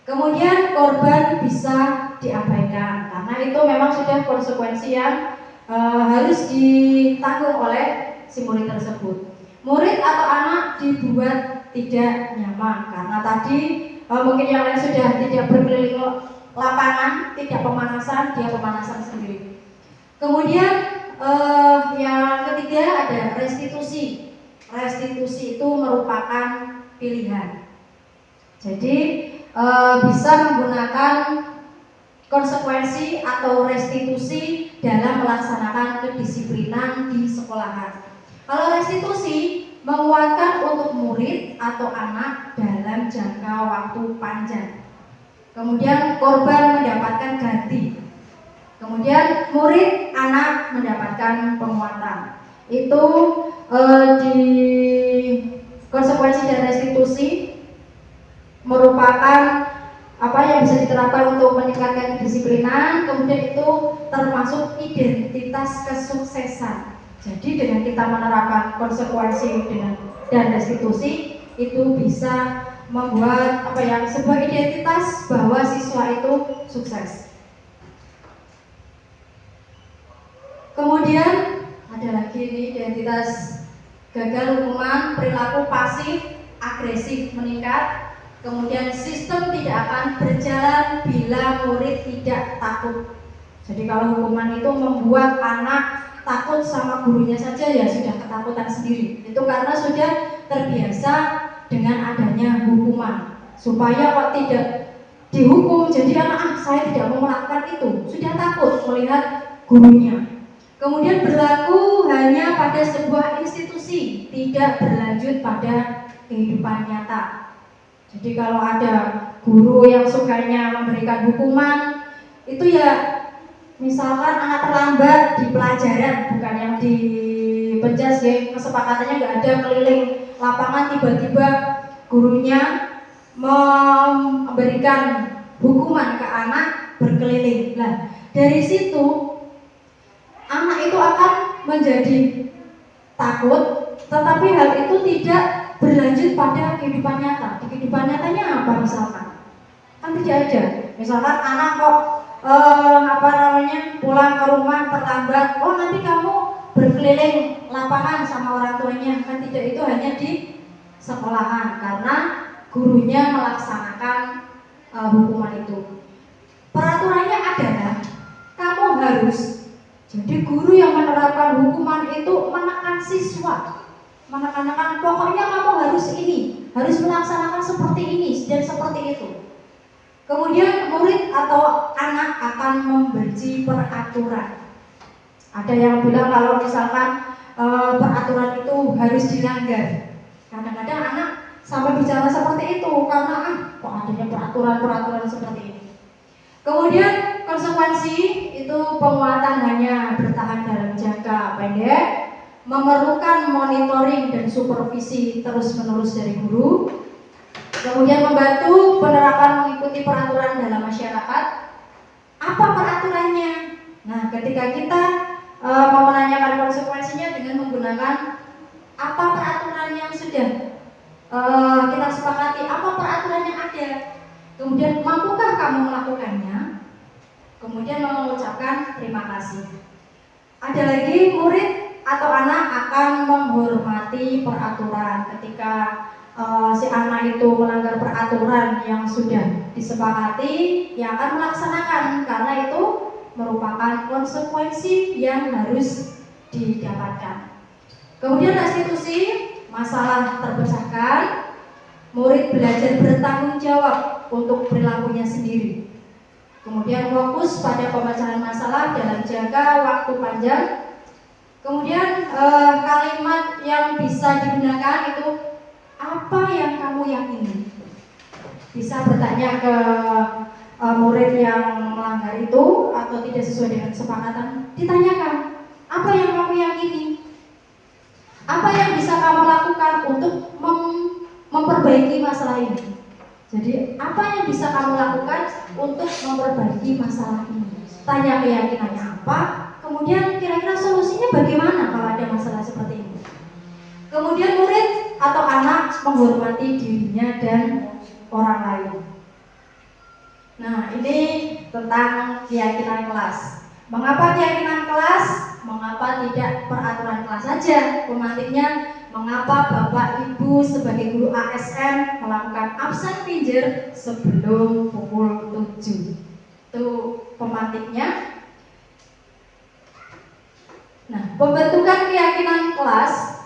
Kemudian korban bisa diabaikan karena itu memang sudah konsekuensi yang harus ditanggung oleh si murid tersebut. Murid atau anak dibuat tidak nyaman karena tadi mungkin yang lain sudah tidak berkeliling lapangan, tidak pemanasan, dia pemanasan sendiri. Kemudian yang ketiga ada restitusi. Restitusi itu merupakan pilihan. Jadi bisa menggunakan konsekuensi atau restitusi dalam melaksanakan kedisiplinan di sekolahan. Kalau restitusi menguatkan untuk murid atau anak dalam jangka waktu panjang. Kemudian korban mendapatkan ganti. Kemudian murid, anak mendapatkan penguatan. Itu di konsekuensi dan restitusi merupakan yang bisa diterapkan untuk meningkatkan kedisiplinan. Kemudian itu termasuk identitas kesuksesan. Jadi dengan kita menerapkan konsekuensi dan restitusi itu bisa membuat sebuah identitas bahwa siswa itu sukses. Kemudian ada lagi ini identitas gagal hukuman, perilaku pasif, agresif meningkat. Kemudian sistem tidak akan berjalan bila murid tidak takut. Jadi kalau hukuman itu membuat anak takut sama gurunya saja ya sudah ketakutan sendiri. Itu karena sudah terbiasa dengan adanya hukuman. Supaya kok tidak dihukum, jadi anak saya tidak mau melakukan itu, sudah takut melihat gurunya. Kemudian berlaku hanya pada sebuah institusi konsekuensi tidak berlanjut pada kehidupan nyata. Jadi kalau ada guru yang sukanya memberikan hukuman, itu ya misalkan anak terlambat di pelajaran, bukan yang di penjas ya, kesepakatannya nggak ada, keliling lapangan tiba-tiba gurunya memberikan hukuman ke anak berkeliling. Nah, dari situ anak itu akan menjadi takut, tetapi hal itu tidak berlanjut pada kehidupan nyata. Di kehidupan nyatanya apa misalkan? Kan tidak ada. Misalkan anak kok pulang ke rumah terlambat, oh nanti kamu berkeliling lapangan sama orang tuanya. Kan tidak, itu hanya di sekolahan karena gurunya melaksanakan hukuman itu. Peraturannya adalah kamu harus, jadi guru yang menerapkan hukuman itu menekan siswa, menekan pokoknya kamu harus ini, harus melaksanakan seperti ini dan seperti itu. Kemudian murid atau anak akan membenci peraturan. Ada yang bilang kalau misalkan peraturan itu harus dilanggar. Kadang-kadang anak sampai bicara seperti itu karena kok adanya peraturan-peraturan seperti ini. Kemudian konsekuensi itu penguatan hanya bertahan dalam jangka pendek, memerlukan monitoring dan supervisi terus-menerus dari guru. Kemudian membantu penerapan mengikuti peraturan dalam masyarakat. Apa peraturannya? Nah, ketika kita mau menanyakan konsekuensinya dengan menggunakan apa peraturan yang sudah kita sepakati, apa peraturan yang ada, kemudian mampukah kamu melakukannya, kemudian mengucapkan terima kasih. Ada lagi, murid atau anak akan menghormati peraturan. Ketika si anak itu melanggar peraturan yang sudah disepakati, ia akan melaksanakan karena itu merupakan konsekuensi yang harus didapatkan. Kemudian restitusi, masalah terpecahkan, murid belajar bertanggung jawab untuk perilakunya sendiri. Kemudian fokus pada pemecahan masalah dalam jangka waktu panjang. Kemudian kalimat yang bisa digunakan itu apa yang kamu yakini. Bisa bertanya ke murid yang melanggar itu atau tidak sesuai dengan kesepakatan, ditanyakan apa yang kamu yakini, apa yang bisa kamu lakukan untuk memperbaiki masalah ini. Jadi apa yang bisa kamu lakukan untuk memperbaiki masalah ini. Tanya keyakinannya apa, kemudian kira-kira solusinya bagaimana kalau ada masalah seperti ini. Kemudian murid atau anak menghormati dirinya dan orang lain. Nah, ini tentang keyakinan kelas. Mengapa keyakinan kelas? Mengapa tidak peraturan kelas saja? Pemantiknya, mengapa Bapak Ibu sebagai guru ASN melakukan absen pinjer sebelum pukul 7? Itu pemantiknya. Nah, pembentukan keyakinan kelas.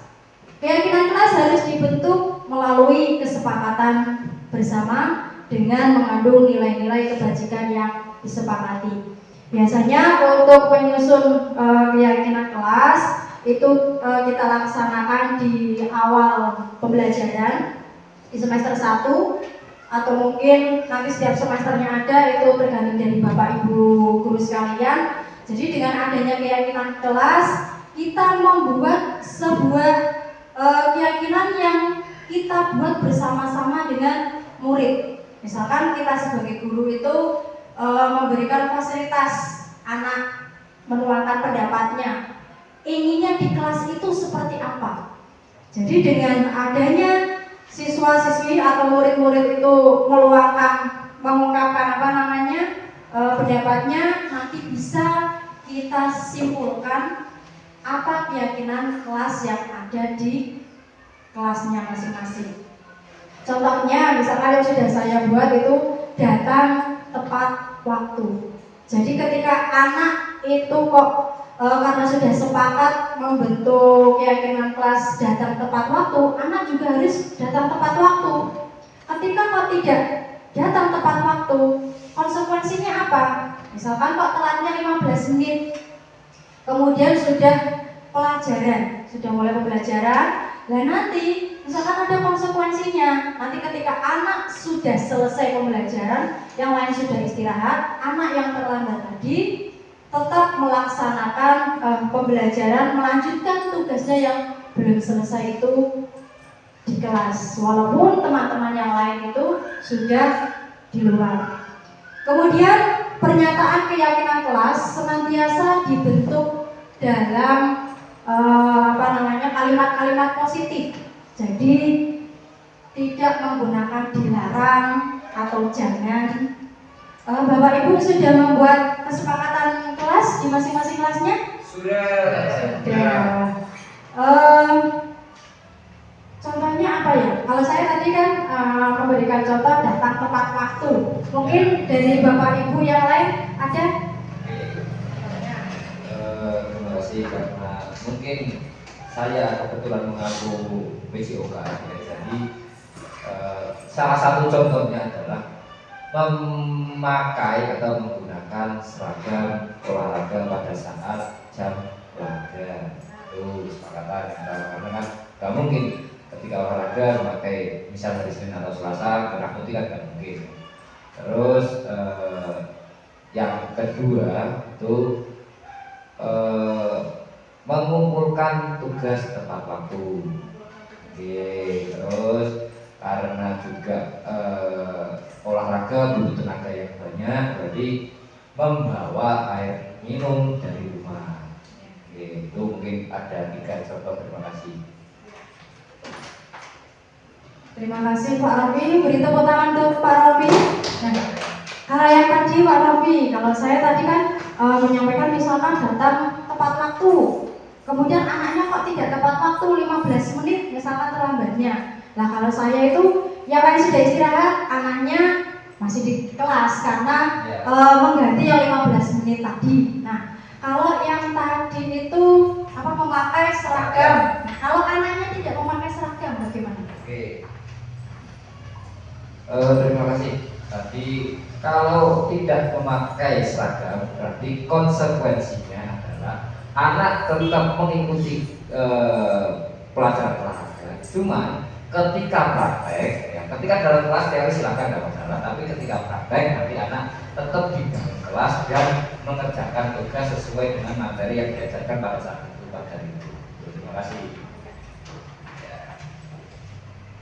Keyakinan kelas harus dibentuk melalui kesepakatan bersama dengan mengandung nilai-nilai kebajikan yang disepakati. Biasanya untuk menyusun keyakinan kelas itu kita laksanakan di awal pembelajaran di semester 1 atau mungkin nanti setiap semesternya ada, itu tergantung dari Bapak Ibu guru sekalian. Jadi dengan adanya keyakinan kelas, kita membuat sebuah keyakinan yang kita buat bersama-sama dengan murid. Misalkan kita sebagai guru itu memberikan fasilitas anak menuangkan pendapatnya, inginnya di kelas itu seperti apa. Jadi dengan adanya siswa-siswi atau murid-murid itu mengungkapkan pendapatnya, nanti bisa kita simpulkan apa keyakinan kelas yang ada di kelasnya masing-masing. Contohnya, misalkan yang sudah saya buat itu datang tepat waktu. Jadi ketika anak itu kok karena sudah sepakat membentuk keyakinan kelas datang tepat waktu, anak juga harus datang tepat waktu. Ketika kok tidak datang tepat waktu, konsekuensinya apa? Misalkan kok telatnya 15 menit, kemudian sudah pelajaran, sudah mulai pembelajaran. Nah nanti misalkan ada konsekuensinya. Nanti ketika anak sudah selesai pembelajaran, yang lain sudah istirahat, anak yang terlambat tadi tetap melaksanakan pembelajaran, melanjutkan tugasnya yang belum selesai itu di kelas, walaupun teman-teman yang lain itu sudah di luar. Kemudian pernyataan keyakinan kelas senantiasa dibentuk dalam kalimat-kalimat positif. Jadi tidak menggunakan dilarang atau jangan. Bapak Ibu sudah membuat kesepakatan kelas di masing-masing kelasnya? Sudah. Contohnya apa ya? Kalau saya tadi kan memberikan contoh datang tepat waktu. Mungkin dari Bapak Ibu yang lain ada? Terima kasih karena mungkin saya kebetulan mengaku PJOK ya. Jadi salah satu contohnya adalah memakai atau menggunakan seragam olahraga pada saat jam olahraga. Itu kesepakatan karena kan nggak mungkin ketika olahraga memakai misal hari Senin atau Selasa merah putih kan nggak mungkin. Terus yang kedua itu mengumpulkan tugas tepat waktu. Oke, terus karena juga olahraga butuh tenaga yang banyak, berarti membawa air minum dari rumah. Oke, itu mungkin ada 3 contoh. Terima kasih. Terima kasih Pak Robi. Beri tepuk tangan untuk Pak Robi. Nah, kalau yang tadi Pak Robi, kalau saya tadi kan menyampaikan misalkan datang tepat waktu, kemudian anaknya kok tidak tepat waktu 15 menit misalkan terlambatnya. Nah kalau saya itu yang lain sudah istirahat, anaknya masih di kelas karena mengganti yang 15 menit tadi. Nah kalau yang tadi itu memakai seragam, nah, kalau anaknya tidak memakai seragam bagaimana? Oke. Terima kasih. Tadi kalau tidak memakai seragam berarti konsekuensinya adalah anak tetap mengikuti pelajaran olahraga. Cuma ketika praktek, ya, ketika dalam kelas teori silakan tidak masalah, tapi ketika praktek nanti anak tetap di dalam kelas dan mengerjakan tugas sesuai dengan materi yang diajarkan pada saat itu Terima kasih.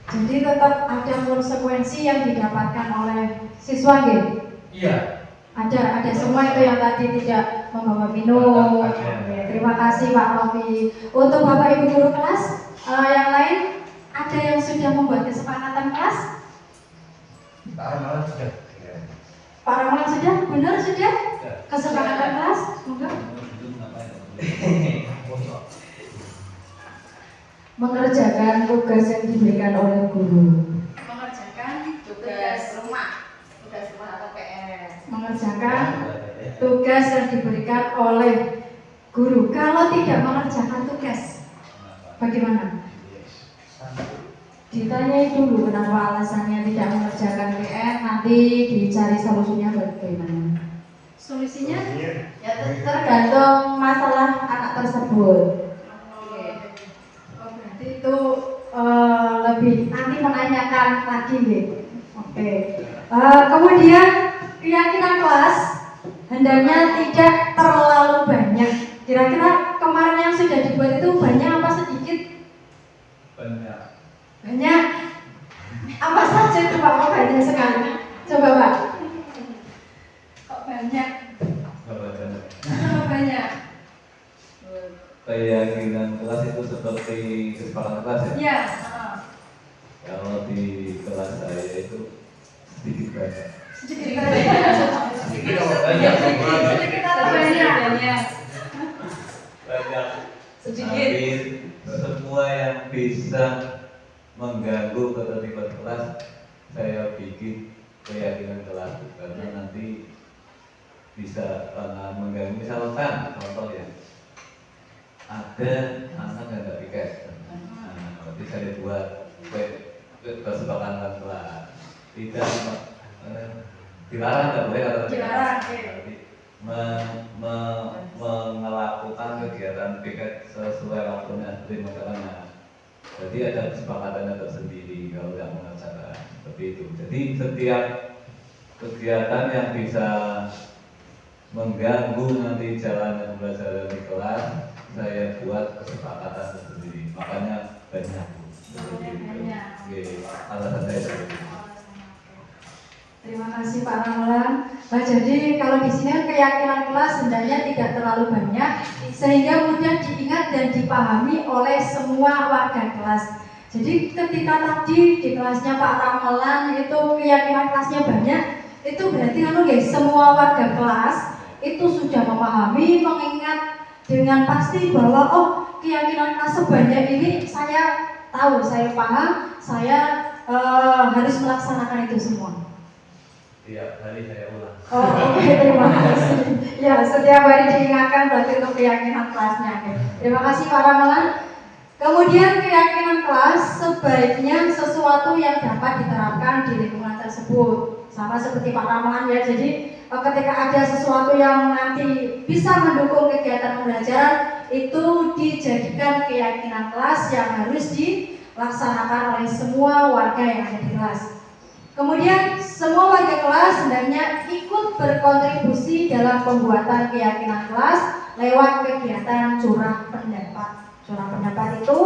Jadi tetap ada konsekuensi yang didapatkan oleh siswa, gitu? Iya. Ada semua itu yang tadi tidak membawa minum. Oke, terima kasih Pak Robi. Untuk Bapak Ibu guru kelas yang lain, ada yang sudah membuat kesepakatan kelas? Pak Ramalan sudah. Pak Ramalan sudah? Benar sudah? Kesepakatan kelas? Enggak? Mengerjakan tugas yang diberikan oleh guru. Mengerjakan tugas rumah atau PR. Mengerjakan tugas yang diberikan oleh guru. Kalau tidak mengerjakan tugas, bagaimana? Ditanyai dulu kenapa alasannya tidak mengerjakan PR, nanti dicari solusinya bagaimana. Solusinya ya tergantung masalah anak tersebut. Berarti itu lebih nanti menanyakan lagi, gitu. Oke. Kemudian keyakinan kelas hendaknya tidak terlalu banyak. Kira-kira kemarin yang sudah dibuat itu banyak apa sedikit? Banyak. Banyak. Apa saja itu Pak? Kok banyak sekali? Coba Pak. Kok banyak? Kok banyak? Keyakinan kelas itu seperti kesepakatan kelas ya? Iya. Kalau di kelas saya itu sedikit banyak. Sedikit banyak. Sedikit atau banyak? Sedikit atau banyak? Banyak. Sedikit. Hampir semua yang bisa mengganggu ketertiban kelas saya bikin keyakinan kelas karena nanti bisa mengganggu. Misalkan contoh ya, ada anak yang nggak piket, berarti saya buat kesepakatan kelas tidak dilarang, nggak boleh atau Dilarang. melakukan kegiatan piket sesuai waktunya. nanti masalahnya. Jadi ada kesepakatannya tersendiri kalau yang mengacara seperti itu. Jadi setiap kegiatan yang bisa mengganggu nanti jalannya pembelajaran di kelas, saya buat kesepakatan tersendiri. Makanya banyak. Seperti itu. Oke, alasan saya seperti itu. Terima kasih Pak Ramelan. Nah, jadi kalau di sini keyakinan kelas hendaknya tidak terlalu banyak sehingga mudah diingat dan dipahami oleh semua warga kelas. Jadi ketika tadi di kelasnya Pak Ramelan itu keyakinan kelasnya banyak, itu berarti semua warga kelas itu sudah memahami, mengingat dengan pasti bahwa keyakinan kelas sebanyak ini saya tahu, saya paham, saya harus melaksanakan itu semua. Tiap hari saya ulang. Oke, terima kasih. Ya, setiap hari diingatkan berarti untuk keyakinan kelasnya. Oke. Terima kasih Pak Ramelan. Kemudian keyakinan kelas sebaiknya sesuatu yang dapat diterapkan di lingkungan tersebut. Sama seperti Pak Ramelan ya. Jadi ketika ada sesuatu yang nanti bisa mendukung kegiatan pembelajaran, itu dijadikan keyakinan kelas yang harus dilaksanakan oleh semua warga yang ada di kelas. Kemudian semua warga kelas hendaknya ikut berkontribusi dalam pembuatan keyakinan kelas lewat kegiatan curah pendapat. Curah pendapat itu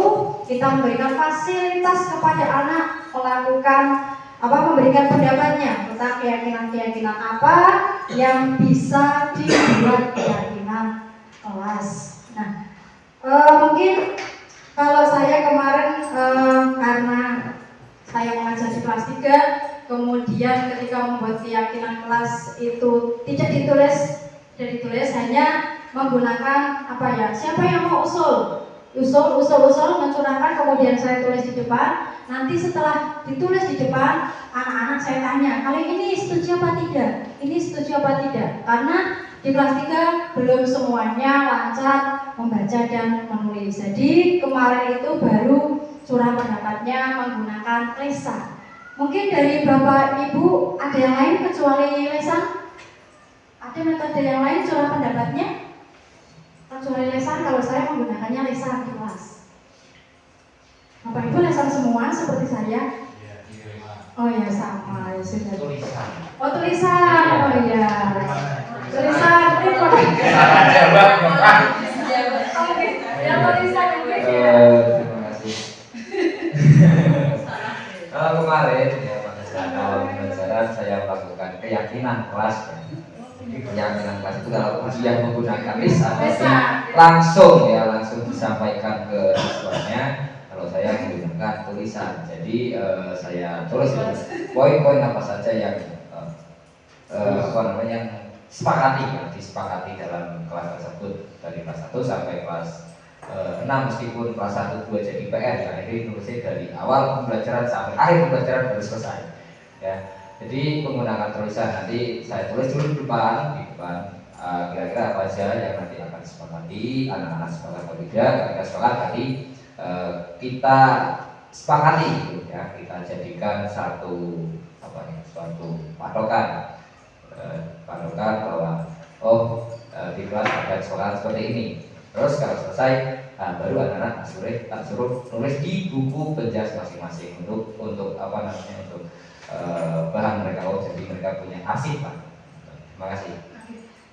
kita memberikan fasilitas kepada anak memberikan pendapatnya tentang keyakinan-keyakinan apa yang bisa dibuat keyakinan kelas. Nah, mungkin kalau saya kemarin karena saya mengajar di kelas 3, kemudian ketika membuat keyakinan kelas itu tidak ditulis, hanya menggunakan siapa yang mau usul, mencurahkan, kemudian saya tulis di depan. Nanti setelah ditulis di depan, anak-anak saya tanya, kali ini setuju apa tidak? Ini setuju apa tidak? Karena di kelas 3 belum semuanya lancar membaca dan menulis. Jadi kemarin itu baru curah pendapatnya menggunakan lisan. Mungkin dari Bapak Ibu ada yang lain kecuali lesan? Ada metode yang lain curah pendapatnya? Kecuali lesan, kalau saya menggunakannya lesan di kelas. Bapak Ibu lesan semua seperti saya? Oh ya, sama ya sudah. Tulisan. Oh tulisan, oh iya. Tulisan, Jawab. Oke, yang tulisan yang kecil. Terima kasih. Kemarin ya pada saat awal pembelajaran saya melakukan keyakinan kelas. Keyakinan kelas itu kalau ujian menggunakan lisan langsung disampaikan ke siswanya. Kalau saya menggunakan tulisan, jadi saya tulis poin-poin apa saja yang disepakati dalam kelas tersebut dari kelas 1 sampai kelas 6, meskipun kelas 1, 2 jadi PR ya, ini tulisnya dari awal pembelajaran sampai akhir pembelajaran baru selesai ya. Jadi menggunakan tulisan, nanti saya tulis dulu di depan kira-kira apa saja yang nanti akan disepakati, anak-anak sepakat atau tidak. Ketika sepakat tadi kita sepakati gitu ya, kita jadikan suatu patokan bahwa di kelas ada kesepakatan seperti ini. Terus kalau selesai baru anak-anak tak suruh nulis di buku penjas masing-masing untuk bahan mereka. Jadi mereka punya arsip Pak. Terima kasih.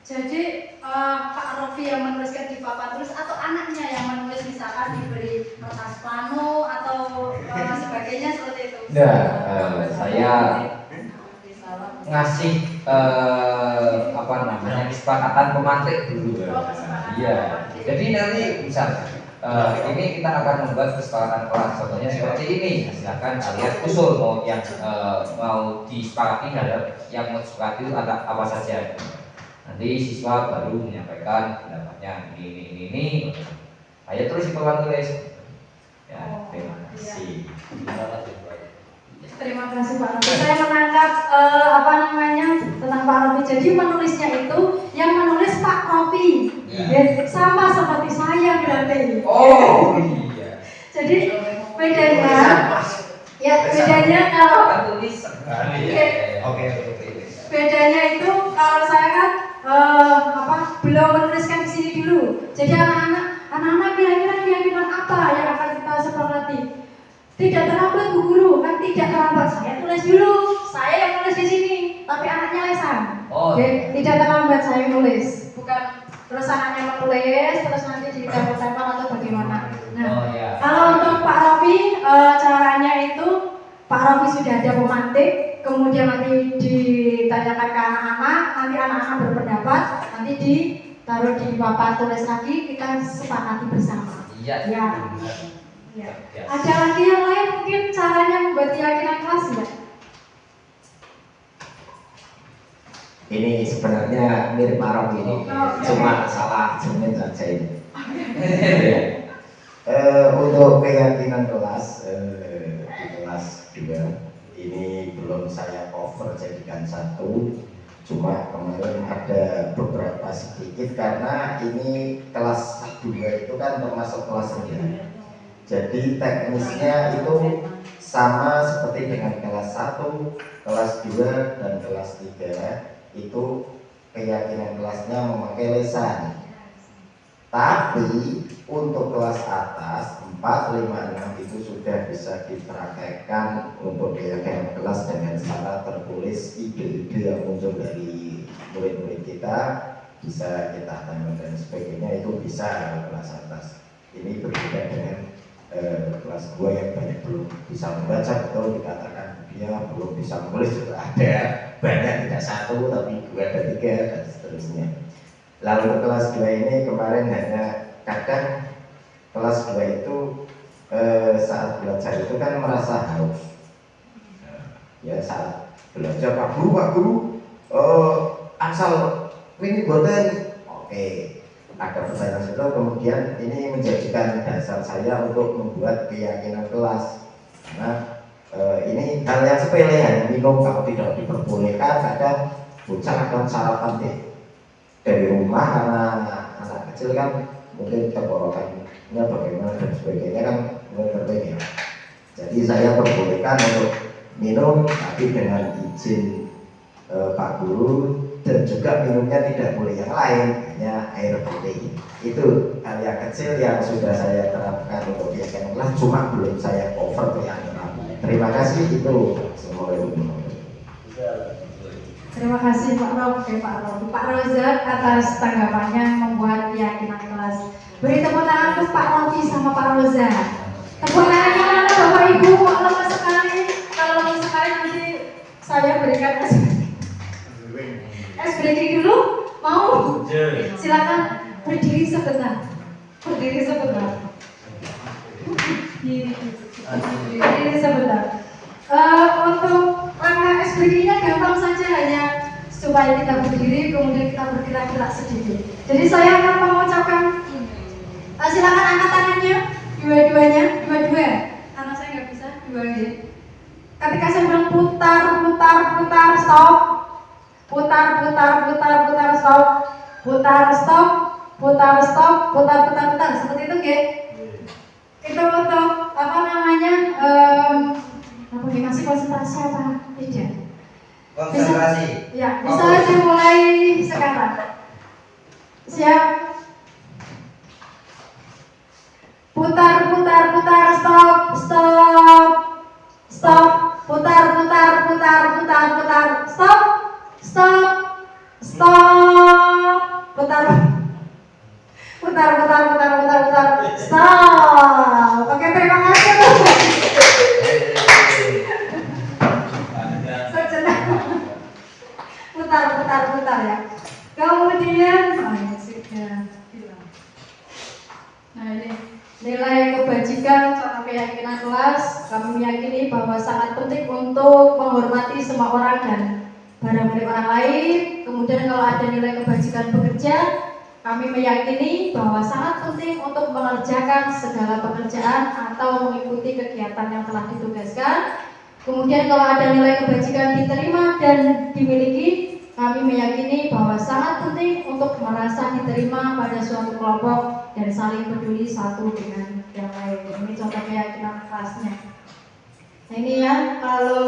Jadi Pak Rofi yang menuliskan di papan tulis atau anaknya yang menulis, misalkan diberi kertas plano atau sebagainya seperti itu? Saya ngasih kesepakatan pemantik dulu. Iya. Jadi nanti misalnya ini kita akan membuat kesepakatan kelas, contohnya seperti ini. Silakan kalian usul mau disepakati yang mau disepakati itu apa saja. Nanti siswa baru menyampaikan pendapatnya ini. Ayo terus di papan tulis. Ya, terima kasih. Terima kasih Pak Rofi. Saya menangkap tentang Pak Rofi. Jadi menulisnya itu yang menulis Pak Rofi. Ya, sama seperti saya berarti. Oh iya. Jadi bedanya kalau bedanya itu kalau saya kan belum menuliskan di sini dulu. Jadi anak-anak kira-kira keyakinan apa yang Tidak terlambat Bu Guru, kan tidak terlambat. Saya tulis dulu, saya yang nulis di sini, tapi anaknya lesan. Oh. Oke, tidak terlambat saya nulis, bukan terus anaknya menulis, terus nanti ditempel-tempel atau bagaimana. Nah, Oh ya. kalau untuk Pak Rofi, caranya itu Pak Rofi sudah ada pemantik, kemudian nanti ditanyakan ke anak-anak, nanti anak-anak berpendapat, nanti ditaruh di papan tulis lagi, kita sepakati bersama. Iya. Ya. Ya. Ada lagi yang lain mungkin caranya membuat keyakinan kelas ya? Ini sebenarnya mirip Arab ini, cuma salah jenis saja ini. Untuk keyakinan kelas di kelas 2 ini belum saya cover jadikan satu, cuma kemarin ada beberapa sedikit karena ini kelas 2 itu kan termasuk kelas rendah. Jadi teknisnya itu sama seperti dengan kelas 1, kelas 2 dan kelas 3. Itu keyakinan kelasnya memakai lesan. Tapi untuk kelas atas 4, 5, 6 itu sudah bisa dipraktekkan untuk keyakinan kelas dengan cara tertulis ide-ide yang muncul dari murid-murid kita, bisa kita tambah dan sebagainya, itu bisa kelas atas. Ini berbeda dengan kelas 2 yang banyak belum bisa membaca, betul dikatakan dia belum bisa menulis juga ada, banyak tidak satu tapi 2 dan 3 dan seterusnya. Lalu kelas 2 ini kemarin hanya kadang kelas 2 itu saat belajar itu kan merasa haus. Ya saat belajar Pak Guru asal ini boten, oke. Ada pertanyaan itu, kemudian ini menjadikan dasar saya untuk membuat keyakinan kelas. Karena ini hal yang sepele, hanya minum kalau tidak diperbolehkan, kadang bocah akan sarapan dari rumah karena anak kecil kan mungkin tenggorokannya bagaimana dan sebagainya kan mulai berbeda. Jadi saya perbolehkan untuk minum tapi dengan izin Pak Guru, dan juga minumnya tidak boleh yang lain, hanya air putih. Itu hal yang kecil yang sudah saya terapkan untuk keyakinan kelas, cuma belum saya cover ke yang lain. Terima kasih, itu semua. Terima kasih Pak Rofi, Pak Roza atas tanggapannya membuat keyakinan kelas. Beri tepuk tangan untuk Pak Rofi sama Pak Roza. Tepuk tangannya mana Bapak Ibu? Kok lemas sekali? Kalau lemas sekali nanti saya berikan es breaking dulu. Mau? Silakan berdiri sebentar. Berdiri sebentar. Berdiri sebentar. Untuk langkah es breakingnya gampang saja, hanya supaya kita berdiri kemudian kita bergerak-gerak sedikit. Jadi saya akan mengucapkan silakan angkat tangannya dua-duanya, dua-dua. Karena saya nggak bisa dua ya. Ketika saya bilang putar, stop. Putar, stop. Putar. Seperti itu, Ge. Itu untuk apa namanya? Kasih konsentrasi apa? Tidak. Konsentrasi. Ya, bisa dimulai sekarang. Siap. Putar, stop. Putar, stop. Putar, stop. Oke, terima kasih. Sejenak. Putar ya. Kemudian, nah ini nilai kebajikan, contoh keyakinan kelas. Kami meyakini bahwa sangat penting untuk menghormati semua orang dan barang milik orang lain. Kemudian kalau ada nilai kebajikan bekerja, kami meyakini bahwa sangat penting untuk mengerjakan segala pekerjaan atau mengikuti kegiatan yang telah ditugaskan. Kemudian kalau ada nilai kebajikan diterima dan dimiliki, kami meyakini bahwa sangat penting untuk merasa diterima pada suatu kelompok dan saling peduli satu dengan yang lain. Ini contoh keyakinan kelasnya. Nah ini ya, kalau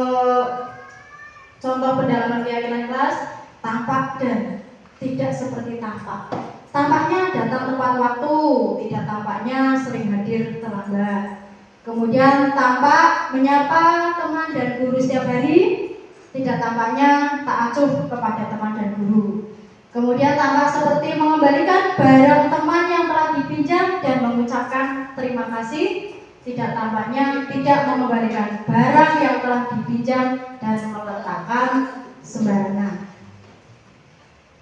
contoh pendalaman keyakinan kelas, tampak dan tidak seperti tampak. Tampaknya datang tepat waktu, tidak tampaknya sering hadir terlambat. Kemudian tampak menyapa teman dan guru setiap hari, tidak tampaknya tak acuh kepada teman dan guru. Kemudian tampak seperti mengembalikan barang teman yang telah dipinjam dan mengucapkan terima kasih, tidak tampaknya tidak mengembalikan barang yang telah dipinjam dan meletakkan sembarangan.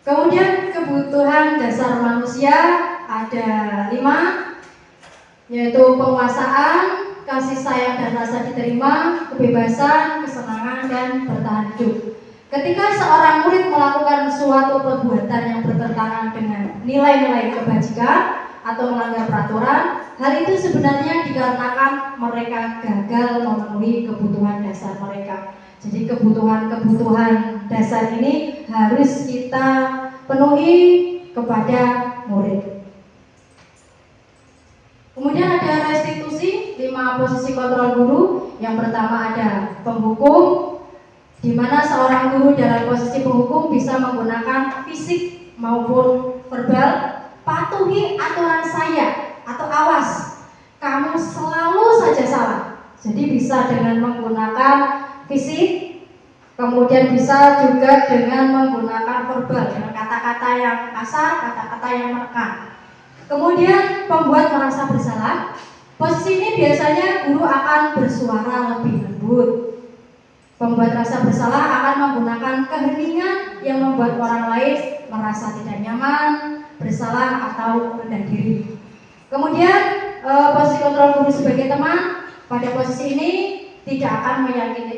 Kemudian kebutuhan dasar manusia ada 5, yaitu penguasaan, kasih sayang dan rasa diterima, kebebasan, kesenangan, dan bertahan hidup. Ketika seorang murid melakukan suatu perbuatan yang bertentangan dengan nilai-nilai kebajikan atau melanggar peraturan, hal itu sebenarnya dikarenakan mereka gagal memenuhi kebutuhan dasar mereka. Jadi kebutuhan-kebutuhan dasar ini harus kita penuhi kepada murid. Kemudian ada restitusi, 5 posisi kontrol guru. Yang pertama ada penghukum, di mana seorang guru dalam posisi penghukum bisa menggunakan fisik maupun verbal. Patuhi aturan saya atau awas, kamu selalu saja salah. Jadi bisa dengan menggunakan fisik, kemudian bisa juga dengan menggunakan verbal, dengan kata-kata yang kasar, kata-kata yang menekan. Kemudian pembuat merasa bersalah. Posisi ini biasanya guru akan bersuara lebih lembut. Pembuat rasa bersalah akan menggunakan keheningan yang membuat orang lain merasa tidak nyaman, bersalah atau rendah diri. Kemudian posisi kontrol guru sebagai teman, pada posisi ini tidak akan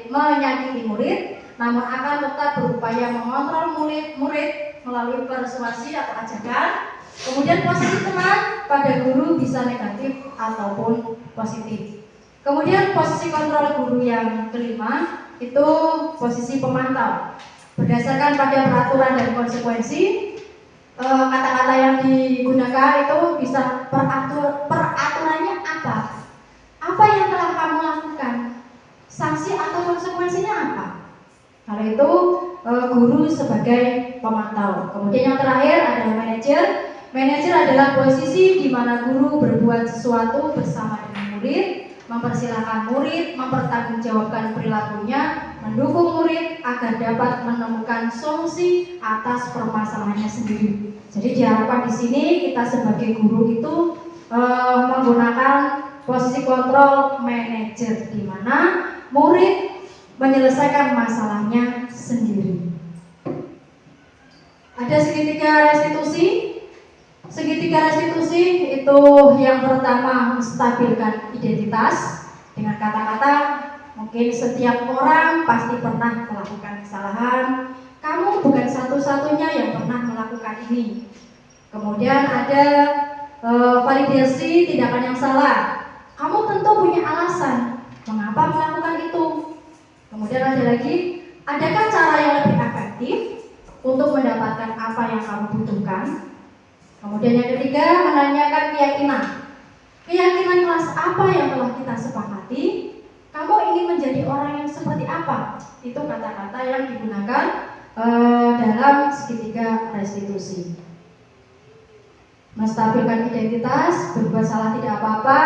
menyakiti murid, namun akan tetap berupaya mengontrol murid melalui persuasi atau ajakan. Kemudian posisi teman pada guru bisa negatif ataupun positif. Kemudian posisi kontrol guru yang kelima itu posisi pemantau. Berdasarkan pada peraturan dan konsekuensi, kata-kata yang digunakan itu bisa peraturannya apa? Apa yang telah kamu lakukan? Sanksi atau konsekuensinya apa? Hal itu guru sebagai pemantau. Kemudian yang terakhir adalah manajer. Manajer adalah posisi di mana guru berbuat sesuatu bersama dengan murid, mempersilahkan murid mempertanggungjawabkan perilakunya, mendukung murid agar dapat menemukan solusi atas permasalahannya sendiri. Jadi diharapkan di sini kita sebagai guru itu menggunakan posisi kontrol manajer, di mana murid menyelesaikan masalahnya sendiri. Ada segitiga restitusi. Segitiga restitusi itu yang pertama menstabilkan identitas. Dengan kata-kata, mungkin setiap orang pasti pernah melakukan kesalahan. Kamu bukan satu-satunya yang pernah melakukan ini. Kemudian ada validasi tindakan yang salah. Kamu tentu punya alasan mengapa melakukan itu. Kemudian ada lagi, adakah cara yang lebih efektif untuk mendapatkan apa yang kamu butuhkan? Kemudian yang ketiga, menanyakan keyakinan. Keyakinan kelas apa yang telah kita sepakati? Kamu ingin menjadi orang yang seperti apa? Itu kata-kata yang digunakan dalam segitiga restitusi. Menstabilkan identitas, berbuat salah tidak apa-apa,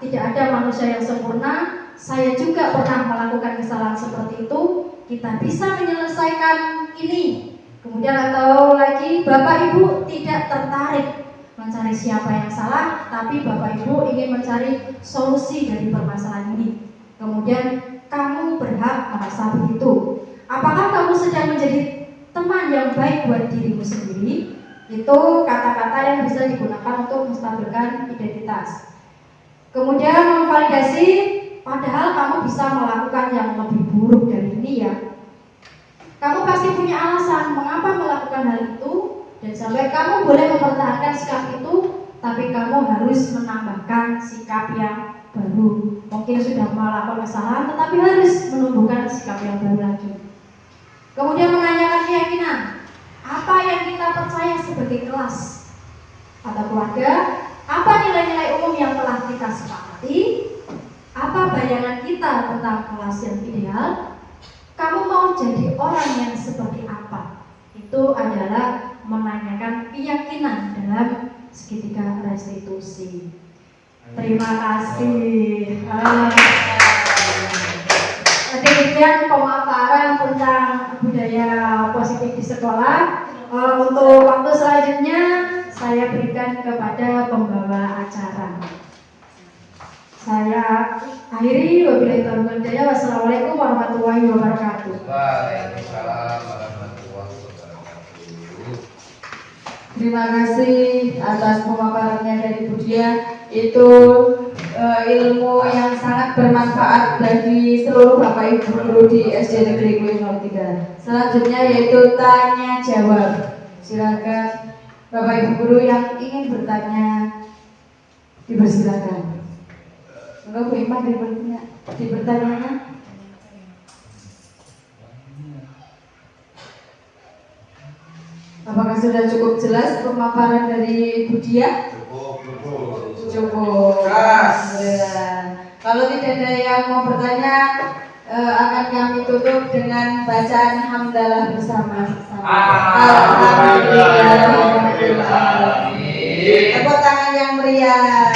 tidak ada manusia yang sempurna. Saya juga pernah melakukan kesalahan seperti itu. Kita bisa menyelesaikan ini. Kemudian atau lagi, Bapak Ibu tidak tertarik mencari siapa yang salah, tapi Bapak Ibu ingin mencari solusi dari permasalahan ini. Kemudian kamu berhak merasa begitu. Apakah kamu sedang menjadi teman yang baik buat dirimu sendiri? Itu kata-kata yang bisa digunakan untuk menstabilkan identitas. Kemudian memvalidasi, padahal kamu bisa melakukan yang lebih buruk dari ini ya. Kamu pasti punya alasan mengapa melakukan hal itu, dan sampai kamu boleh mempertahankan sikap itu, tapi kamu harus menambahkan sikap yang baru. Mungkin sudah melakukan kesalahan, tetapi harus menumbuhkan sikap yang baru lagi. Kemudian menanyakan keyakinan. Apa yang kita percaya sebagai kelas atau keluarga? Apa nilai-nilai umum yang telah kita sepakati? Apa bayangan kita tentang kelas yang ideal? Kamu mau jadi orang yang seperti apa? Itu adalah menanyakan keyakinan dalam segitiga restitusi. Terima kasih. Demikian pemaparan tentang budaya positif di sekolah. Untuk waktu selanjutnya saya berikan kepada pembawa acara. Saya akhiri, wabillahi taufiq wal hidayah. Wassalamualaikum warahmatullahi wabarakatuh. Waalaikumsalam warahmatullahi wabarakatuh. Terima kasih atas pemaparannya dari Bu Dia. Itu ilmu yang sangat bermanfaat bagi seluruh Bapak Ibu guru di SD Negeri Kui 03. Selanjutnya yaitu tanya jawab. Silakan Bapak Ibu guru yang ingin bertanya dipersilakan. Enggak Bu Imah dipertanyakan. Apakah sudah cukup jelas pemaparan dari Bu Dia? Cukup. Alhamdulillah. Kalau tidak ada yang mau bertanya, akan kami tutup dengan bacaan hamdalah bersama-sama. Alhamdulillah. Tepuk tangan yang meriah.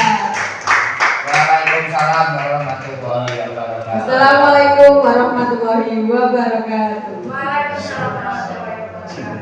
Waalaikumsalam warahmatullahi wabarakatuh. Assalamualaikum warahmatullahi wabarakatuh. Waalaikumsalam warahmatullahi wabarakatuh.